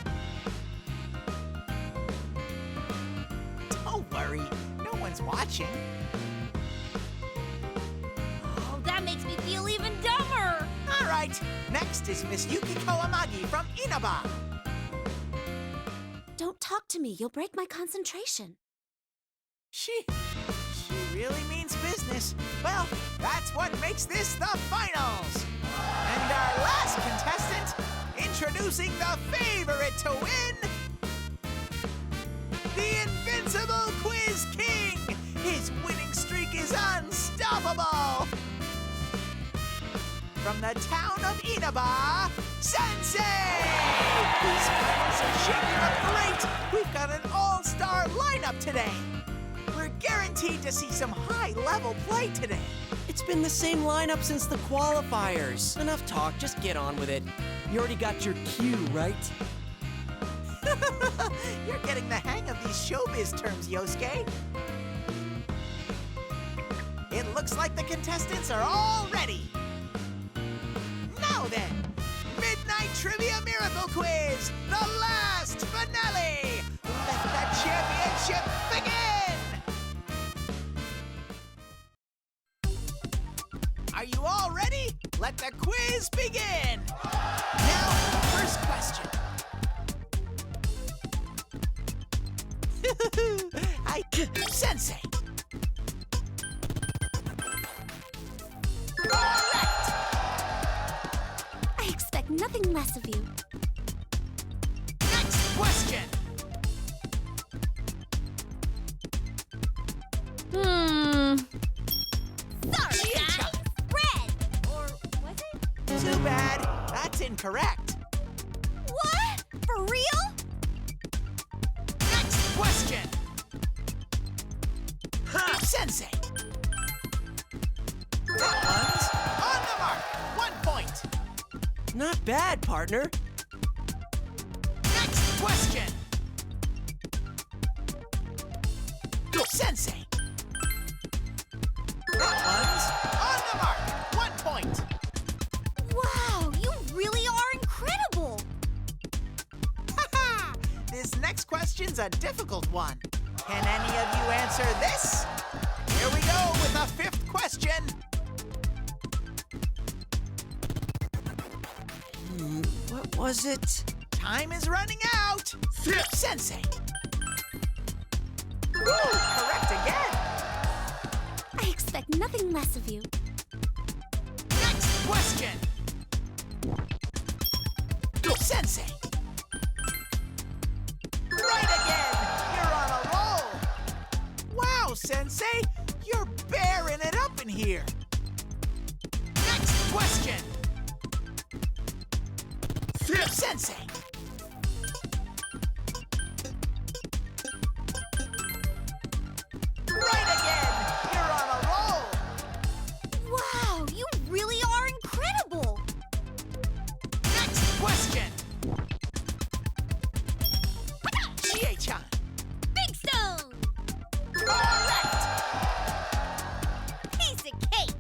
Don't worry, no one's watching. Oh, that makes me feel even dumber. All right, next is Miss Yukiko Amagi from Inaba. Don't talk to me. You'll break my concentration. She really means business. Well, that's what makes this the finals. And our last contestant, introducing the favorite to win, the invincible Quiz King. His winning streak is unstoppable. From the town of Inaba, Sensei! These finals are shaping up great. We've got an all-star lineup today. We're guaranteed to see some high-level play today. It's been the same lineup since the qualifiers. Enough talk, just get on with it. You already got your cue, right? You're getting the hang of these showbiz terms, Yosuke. It looks like the contestants are all ready. Now then, Midnight Trivia Miracle Quiz, the last finale! Let the championship begin! Are you all ready? Let the quiz begin! Now, first question. Sensei. Correct! I expect nothing less of you. Next question. Sorry, guys. Red. Or was it? Too bad. That's incorrect. What? For real? Next question. Sensei. That one's on the mark. 1 point. Not bad, partner. Next question. Sensei. That one's on the mark. 1 point. Wow, you really are incredible. Haha! This next question's a difficult one. Can any of you answer this? Here we go with the fifth question. What was it? Time is running out. Sensei. Ooh, correct again. I expect nothing less of you. Next question. Sensei. Right again. You're on a roll. Wow, Sensei. You're bearing it up in here. Next question. Sensei. Right again. You're on a roll. Wow, you really are incredible. Next question. Chie-chan. Big Stone. Correct. Piece of cake.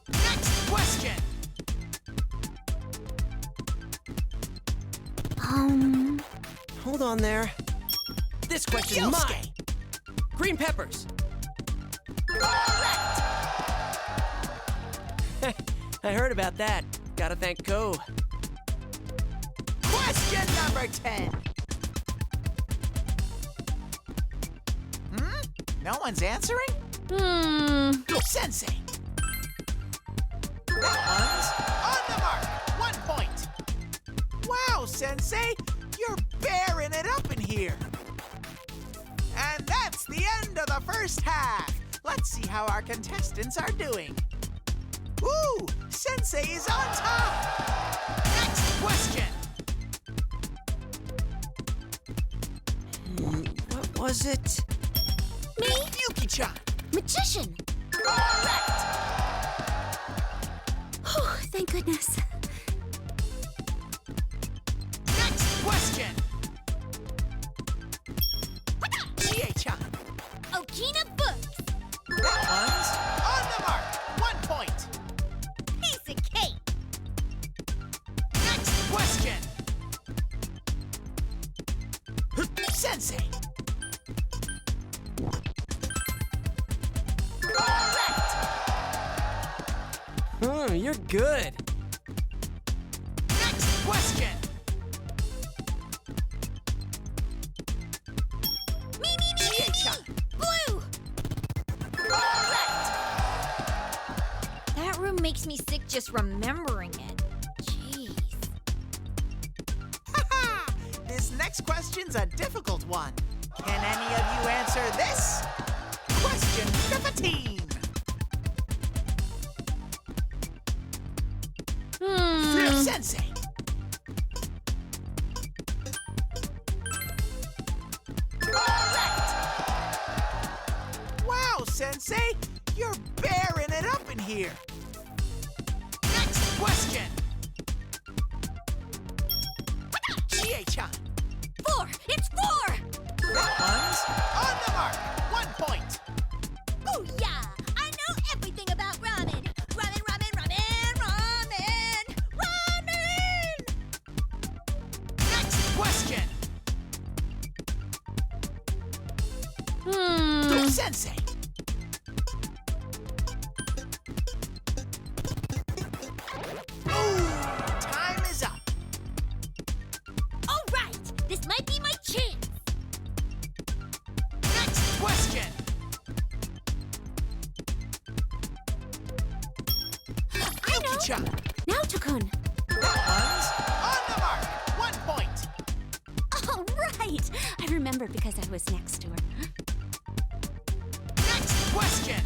Next question. Hold on there. This question's Yosuke. mine. Green peppers. Correct. I heard about that. Gotta thank Ko. Question number 10. No one's answering? Sensei. That one's on the mark. 1 point. Wow, Sensei, you're bearing it up in here. And that's the end of the first half. Let's see how our contestants are doing. Ooh, Sensei is on top. Next question. What was it? Me? Yuki-chan. Magician. Correct. Oh, thank goodness. Next question. Chie-chan. Okina Books. That one's on the mark. 1 point. Piece of cake. You're good. Next question. Me, Chie-chan. blue! Correct. That room makes me sick just remembering it. Jeez. Haha! This next question's a difficult one. Can any of you answer this? Question 15. Sensei. Correct. Wow, Sensei, you're bearing it up in here. Next question. Chie-chan. 4! It's 4! That one's on the mark. 1 point. Booyah! I know everything about ramen! Ramen, ramen, ramen, ramen! Ramen! Next question. Sensei. Ooh, time is up. All right! This might be my chance! Next question. Yuki-chan. Naoto-kun. That one's on the mark. 1 point. Oh, right! I remember because I was next to her. Next question.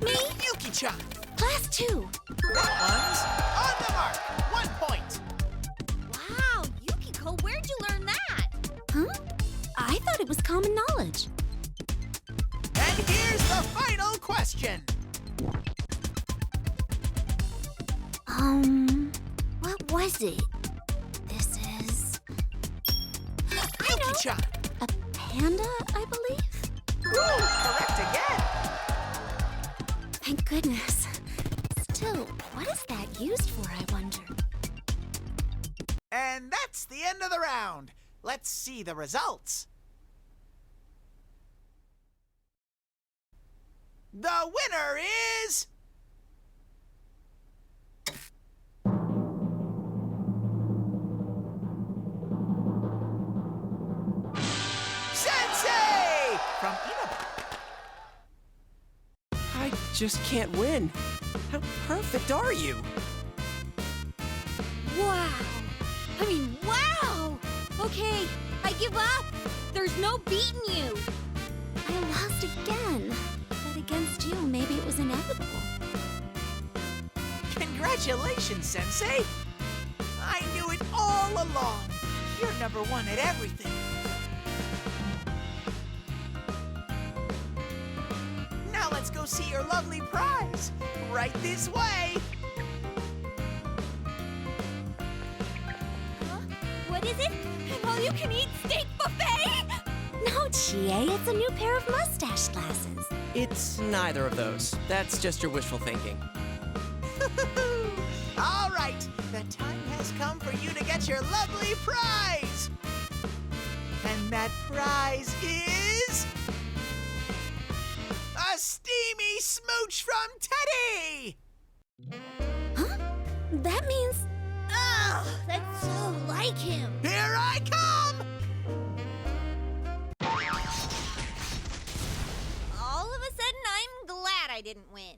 Me? Yuki-chan. Class 2. That one's on the mark. 1 point. Wow, Yukiko, where'd you learn that? Huh? I thought it was common knowledge. And here's the final question. What was it? This is Yuki-chan. a panda, I believe? Ooh, correct again. Thank goodness. Still, what is that used for, I wonder? And that's the end of the round. Let's see the results. The winner is... Sensei! From Inaba. I just can't win. How perfect are you? Wow! I mean, wow! Okay, I give up! There's no beating you! I lost again. But against you, maybe it was inevitable. Congratulations, Sensei! I knew it all along. You're number one at everything. Now let's go see your lovely prize. Right this way. Huh? What is it? An all-you-can-eat steak buffet? No, Chie, it's a new pair of mustache glasses. It's neither of those. That's just your wishful thinking. All right, the time has come for you to get your lovely prize. And that prize is... a steamy smooch from Teddy! Huh? That means... Ugh, that's so like him! Here I come! All of a sudden, I'm glad I didn't win.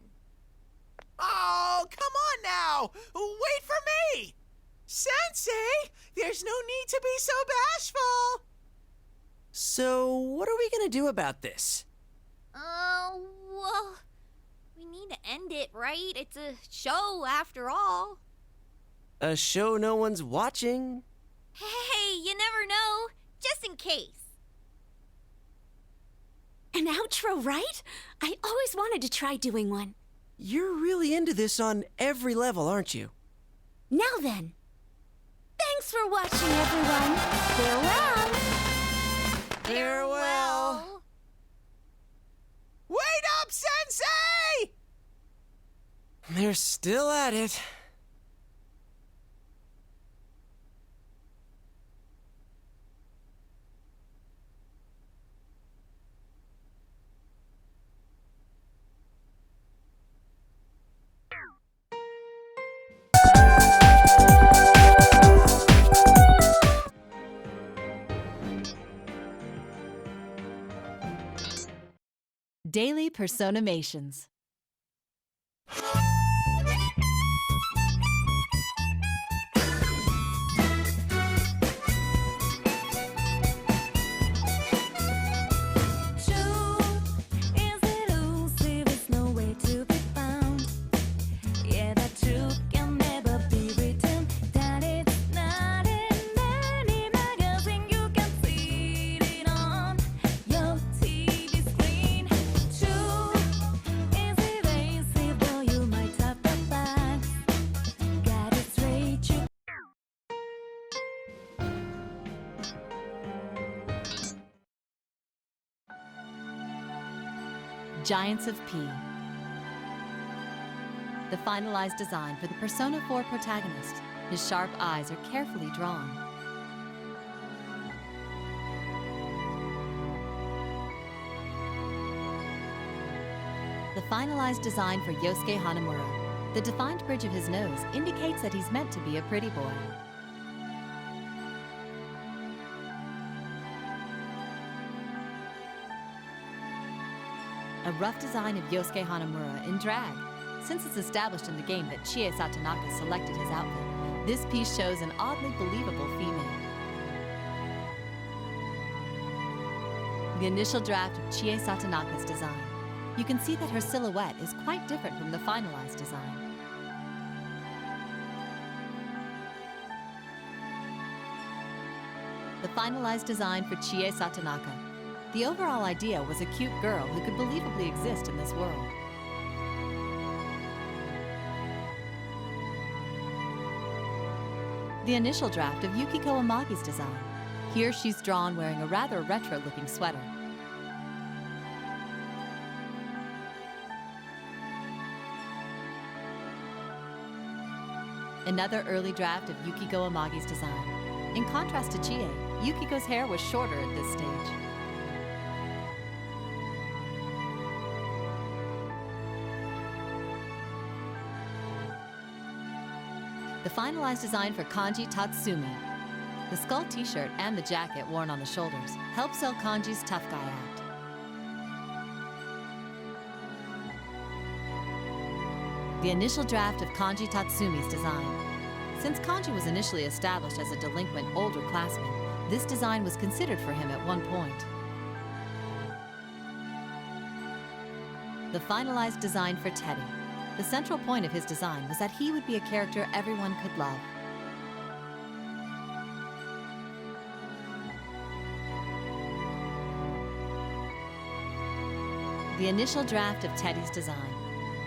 Oh, come on now! Wait for me! Sensei, there's no need to be so bashful! So, what are we gonna do about this? Well, we need to end it, right? It's a show after all. A show no one's watching? Hey, you never know. Just in case. An outro, right? I always wanted to try doing one. You're really into this on every level, aren't you? Now then. Thanks for watching, everyone. Farewell. Farewell. Wait up, Sensei! They're still at it. Daily Personamations. Giants of P. The finalized design for the Persona 4 protagonist. His sharp eyes are carefully drawn. The finalized design for Yosuke Hanamura. The defined bridge of his nose indicates that he's meant to be a pretty boy. A rough design of Yosuke Hanamura in drag. Since it's established in the game that Chie Satonaka selected his outfit, this piece shows an oddly believable female. The initial draft of Chie Satonaka's design. You can see that her silhouette is quite different from the finalized design. The finalized design for Chie Satonaka. The overall idea was a cute girl who could believably exist in this world. The initial draft of Yukiko Amagi's design. Here she's drawn wearing a rather retro-looking sweater. Another early draft of Yukiko Amagi's design. In contrast to Chie, Yukiko's hair was shorter at this stage. The finalized design for Kanji Tatsumi. The skull t-shirt and the jacket worn on the shoulders help sell Kanji's tough guy act. The initial draft of Kanji Tatsumi's design. Since Kanji was initially established as a delinquent older classman, this design was considered for him at one point. The finalized design for Teddy. The central point of his design was that he would be a character everyone could love. The initial draft of Teddy's design.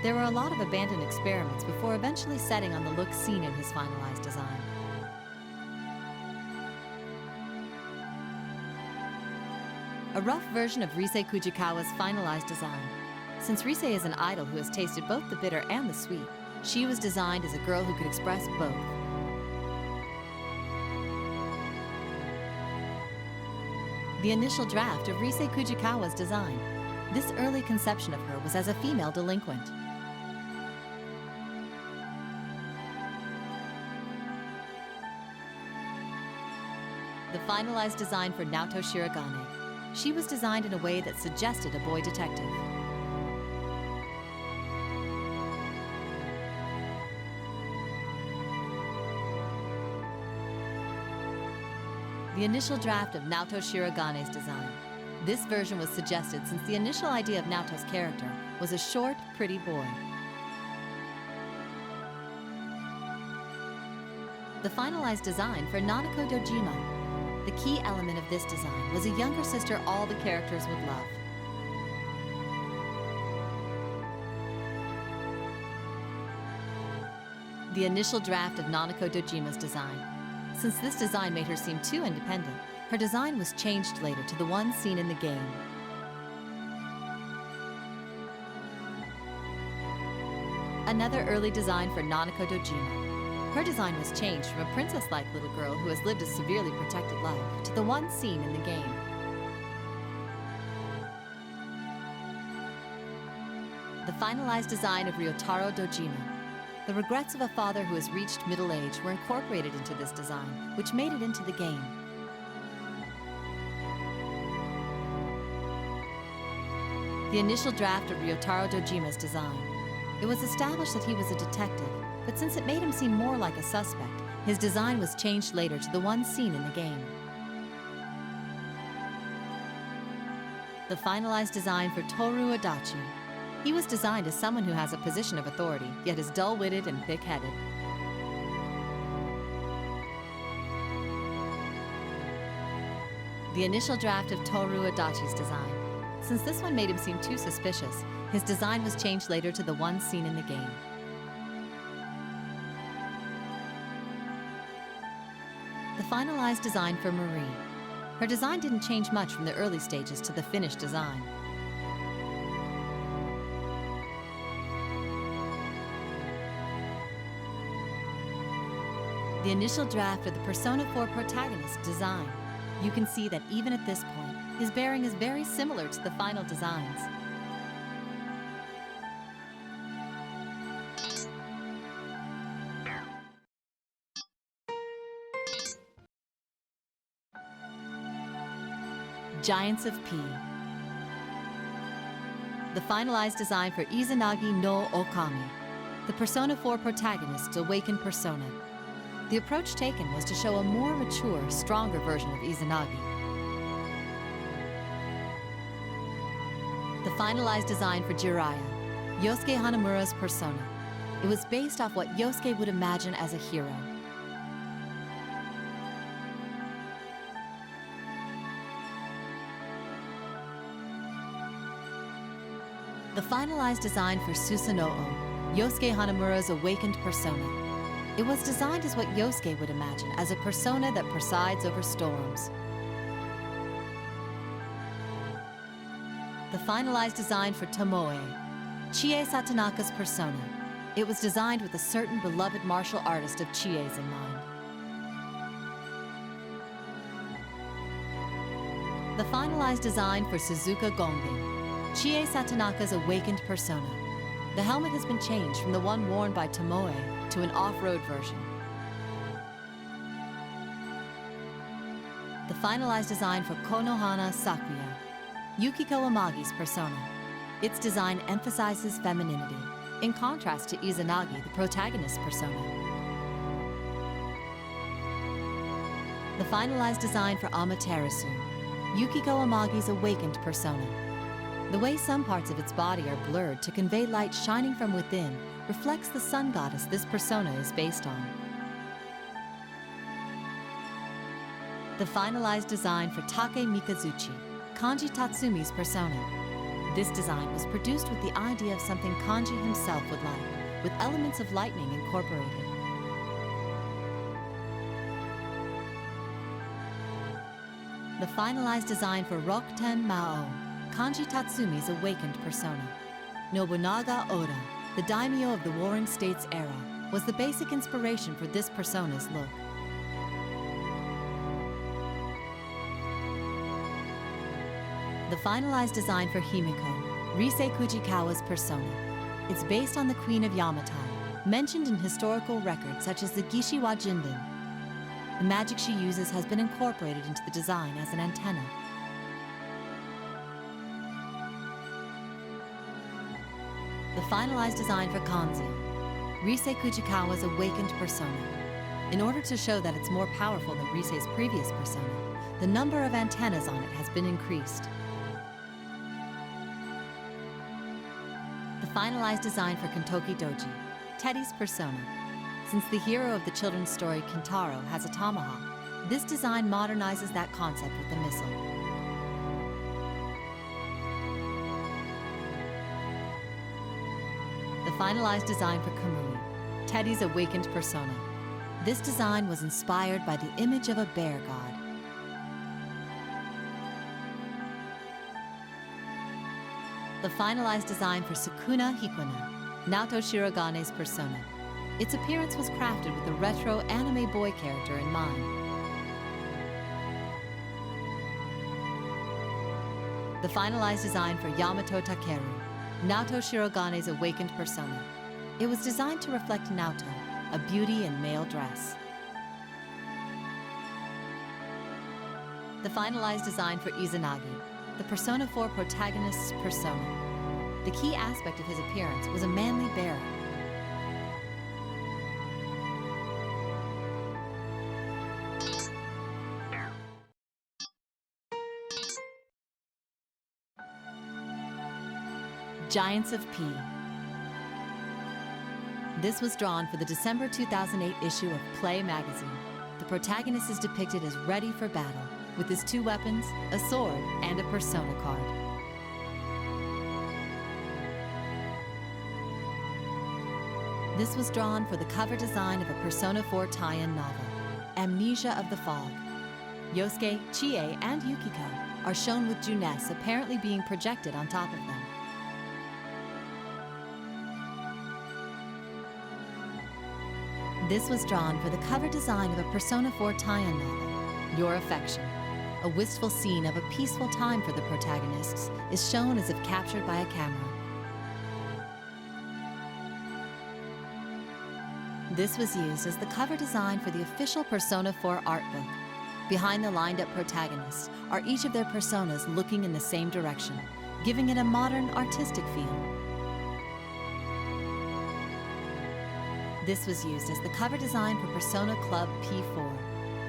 There were a lot of abandoned experiments before eventually settling on the look seen in his finalized design. A rough version of Rise Kujikawa's finalized design. Since Rise is an idol who has tasted both the bitter and the sweet, she was designed as a girl who could express both. The initial draft of Rise Kujikawa's design. This early conception of her was as a female delinquent. The finalized design for Naoto Shirogane. She was designed in a way that suggested a boy detective. The initial draft of Naoto Shirogane's design. This version was suggested since the initial idea of Naoto's character was a short, pretty boy. The finalized design for Nanako Dojima. The key element of this design was a younger sister all the characters would love. The initial draft of Nanako Dojima's design. Since this design made her seem too independent, her design was changed later to the one seen in the game. Another early design for Nanako Dojima. Her design was changed from a princess-like little girl who has lived a severely protected life to the one seen in the game. The finalized design of Ryotaro Dojima. The regrets of a father who has reached middle age were incorporated into this design, which made it into the game. The initial draft of Ryotaro Dojima's design. It was established that he was a detective, but since it made him seem more like a suspect, his design was changed later to the one seen in the game. The finalized design for Toru Adachi. He was designed as someone who has a position of authority, yet is dull-witted and thick-headed. The initial draft of Toru Adachi's design. Since this one made him seem too suspicious, his design was changed later to the one seen in the game. The finalized design for Marie. Her design didn't change much from the early stages to the finished design. The initial draft of the Persona 4 protagonist design. You can see that even at this point, his bearing is very similar to the final designs. Giants of P. The finalized design for Izanagi-no-Okami, the Persona 4 protagonist's awakened persona. The approach taken was to show a more mature, stronger version of Izanagi. The finalized design for Jiraiya, Yosuke Hanamura's persona. It was based off what Yosuke would imagine as a hero. The finalized design for Susanoo, Yosuke Hanamura's awakened persona. It was designed as what Yosuke would imagine as a persona that presides over storms. The finalized design for Tomoe, Chie Satonaka's persona. It was designed with a certain beloved martial artist of Chie's in mind. The finalized design for Suzuka Gonbin, Chie Satonaka's awakened persona. The helmet has been changed from the one worn by Tomoe to an off-road version. The finalized design for Konohana Sakuya, Yukiko Amagi's persona. Its design emphasizes femininity, in contrast to Izanagi, the protagonist's persona. The finalized design for Amaterasu, Yukiko Amagi's awakened persona. The way some parts of its body are blurred to convey light shining from within reflects the sun goddess this persona is based on. The finalized design for Take Mikazuchi, Kanji Tatsumi's persona. This design was produced with the idea of something Kanji himself would like, with elements of lightning incorporated. The finalized design for Rokuten Mao, Kanji Tatsumi's awakened persona. Nobunaga Oda, the daimyo of the Warring States era, was the basic inspiration for this persona's look. The finalized design for Himiko, Risei Kujikawa's persona. It's based on the Queen of Yamatai, mentioned in historical records such as the Gishiwa Jinden. The magic she uses has been incorporated into the design as an antenna. The finalized design for Kanzio, Risei Kujikawa's awakened persona. In order to show that it's more powerful than Risei's previous persona, the number of antennas on it has been increased. The finalized design for Kentoki Doji, Teddy's persona. Since the hero of the children's story, Kintaro, has a tomahawk, this design modernizes that concept with the missile. The finalized design for Kamui, Teddy's awakened persona. This design was inspired by the image of a bear god. The finalized design for Sukuna Hikuna, Naoto Shirogane's persona. Its appearance was crafted with a retro anime boy character in mind. The finalized design for Yamato Takeru, Naoto Shirogane's awakened persona. It was designed to reflect Naoto, a beauty in male dress. The finalized design for Izanagi, the Persona 4 protagonist's persona. The key aspect of his appearance was a manly bearer. Giants of P. This was drawn for the December 2008 issue of Play magazine. The protagonist is depicted as ready for battle, with his 2 weapons, a sword, and a persona card. This was drawn for the cover design of a Persona 4 tie-in novel, Amnesia of the Fog. Yosuke, Chie, and Yukiko are shown with Junes apparently being projected on top of them. This was drawn for the cover design of a Persona 4 tie-in novel, Your Affection. A wistful scene of a peaceful time for the protagonists is shown as if captured by a camera. This was used as the cover design for the official Persona 4 art book. Behind the lined-up protagonists are each of their personas looking in the same direction, giving it a modern, artistic feel. This was used as the cover design for Persona Club P4.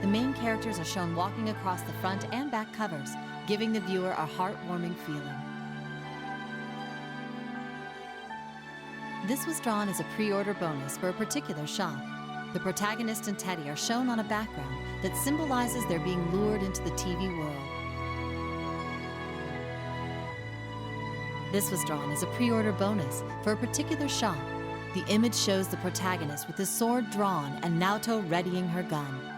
The main characters are shown walking across the front and back covers, giving the viewer a heartwarming feeling. This was drawn as a pre-order bonus for a particular shop. The protagonist and Teddy are shown on a background that symbolizes their being lured into the TV world. This was drawn as a pre-order bonus for a particular shop. The image shows the protagonist with his sword drawn and Naoto readying her gun.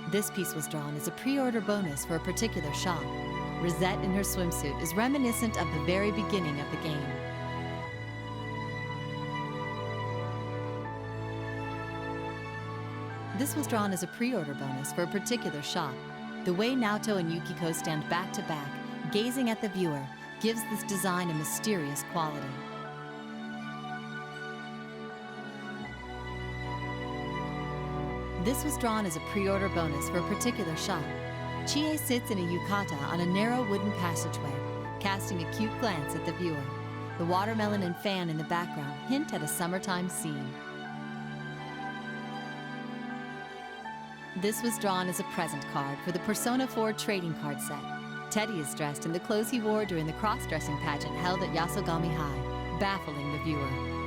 This piece was drawn as a pre-order bonus for a particular shop. Rosette in her swimsuit is reminiscent of the very beginning of the game. This was drawn as a pre-order bonus for a particular shop. The way Naoto and Yukiko stand back to back, gazing at the viewer, gives this design a mysterious quality. This was drawn as a pre-order bonus for a particular shop. Chie sits in a yukata on a narrow wooden passageway, casting a cute glance at the viewer. The watermelon and fan in the background hint at a summertime scene. This was drawn as a present card for the Persona 4 trading card set. Teddy is dressed in the clothes he wore during the cross-dressing pageant held at Yasogami High, baffling the viewer.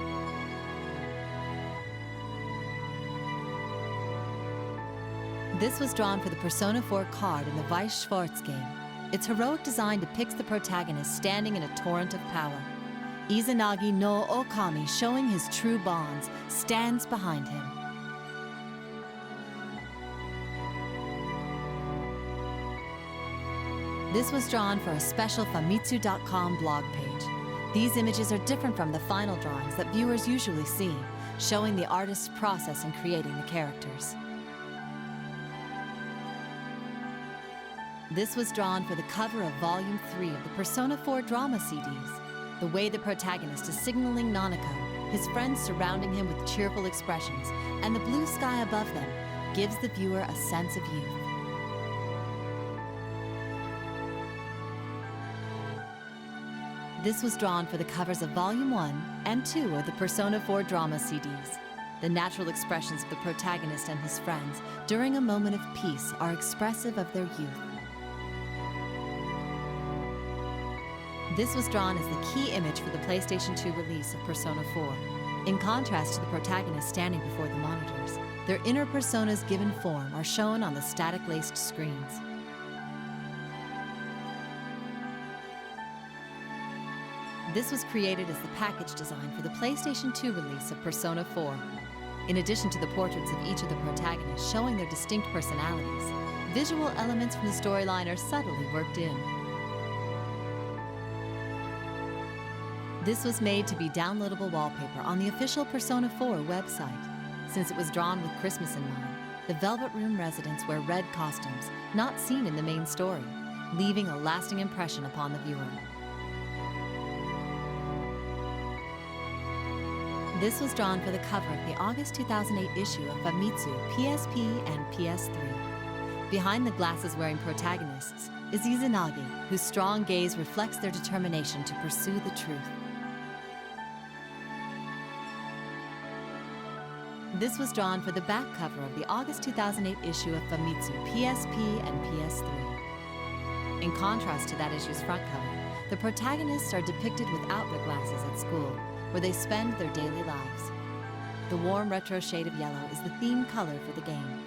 This was drawn for the Persona 4 card in the Weiss Schwarz game. Its heroic design depicts the protagonist standing in a torrent of power. Izanagi-no-Okami, showing his true bonds, stands behind him. This was drawn for a special Famitsu.com blog page. These images are different from the final drawings that viewers usually see, showing the artist's process in creating the characters. This was drawn for the cover of Volume 3 of the Persona 4 drama CDs. The way the protagonist is signaling Nanako, his friends surrounding him with cheerful expressions, and the blue sky above them gives the viewer a sense of youth. This was drawn for the covers of Volume 1 and 2 of the Persona 4 drama CDs. The natural expressions of the protagonist and his friends during a moment of peace are expressive of their youth. This was drawn as the key image for the PlayStation 2 release of Persona 4. In contrast to the protagonist standing before the monitors, their inner personas given form are shown on the static-laced screens. This was created as the package design for the PlayStation 2 release of Persona 4. In addition to the portraits of each of the protagonists showing their distinct personalities, visual elements from the storyline are subtly worked in. This was made to be downloadable wallpaper on the official Persona 4 website. Since it was drawn with Christmas in mind, the Velvet Room residents wear red costumes, not seen in the main story, leaving a lasting impression upon the viewer. This was drawn for the cover of the August 2008 issue of Famitsu PSP and PS3. Behind the glasses-wearing protagonists is Izanagi, whose strong gaze reflects their determination to pursue the truth. This was drawn for the back cover of the August 2008 issue of Famitsu PSP and PS3. In contrast to that issue's front cover, the protagonists are depicted without their glasses at school, where they spend their daily lives. The warm retro shade of yellow is the theme color for the game.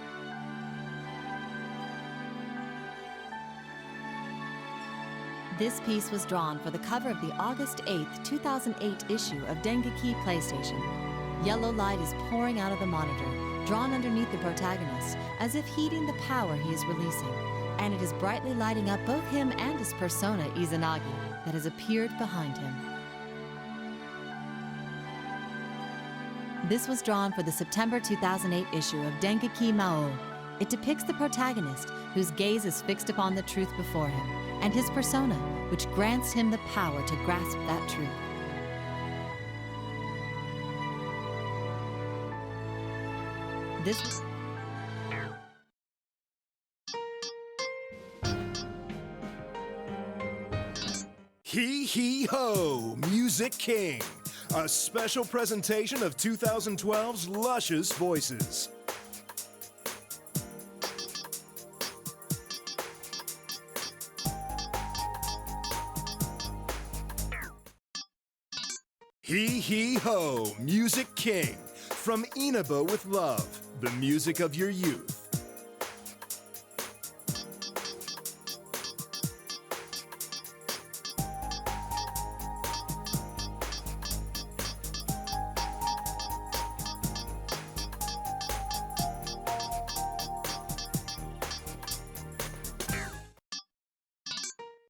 This piece was drawn for the cover of the August 8th, 2008 issue of Dengeki PlayStation. Yellow light is pouring out of the monitor, drawn underneath the protagonist, as if heating the power he is releasing, and it is brightly lighting up both him and his persona, Izanagi, that has appeared behind him. This was drawn for the September 2008 issue of Dengeki Mao. It depicts the protagonist, whose gaze is fixed upon the truth before him, and his persona, which grants him the power to grasp that truth. This Hee Hee Ho, Music King. A special presentation of 2012's luscious voices. Hee Hee Ho, Music King. From Inaba with Love, the music of your youth.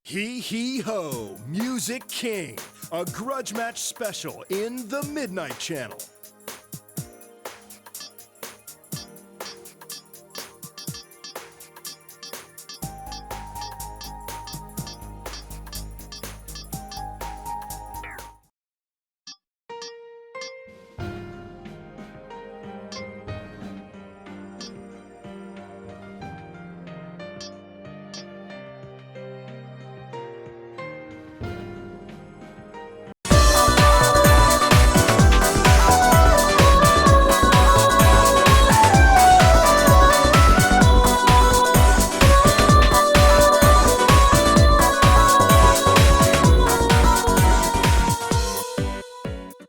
Hee Hee Ho, Music King, a grudge match special in the Midnight Channel.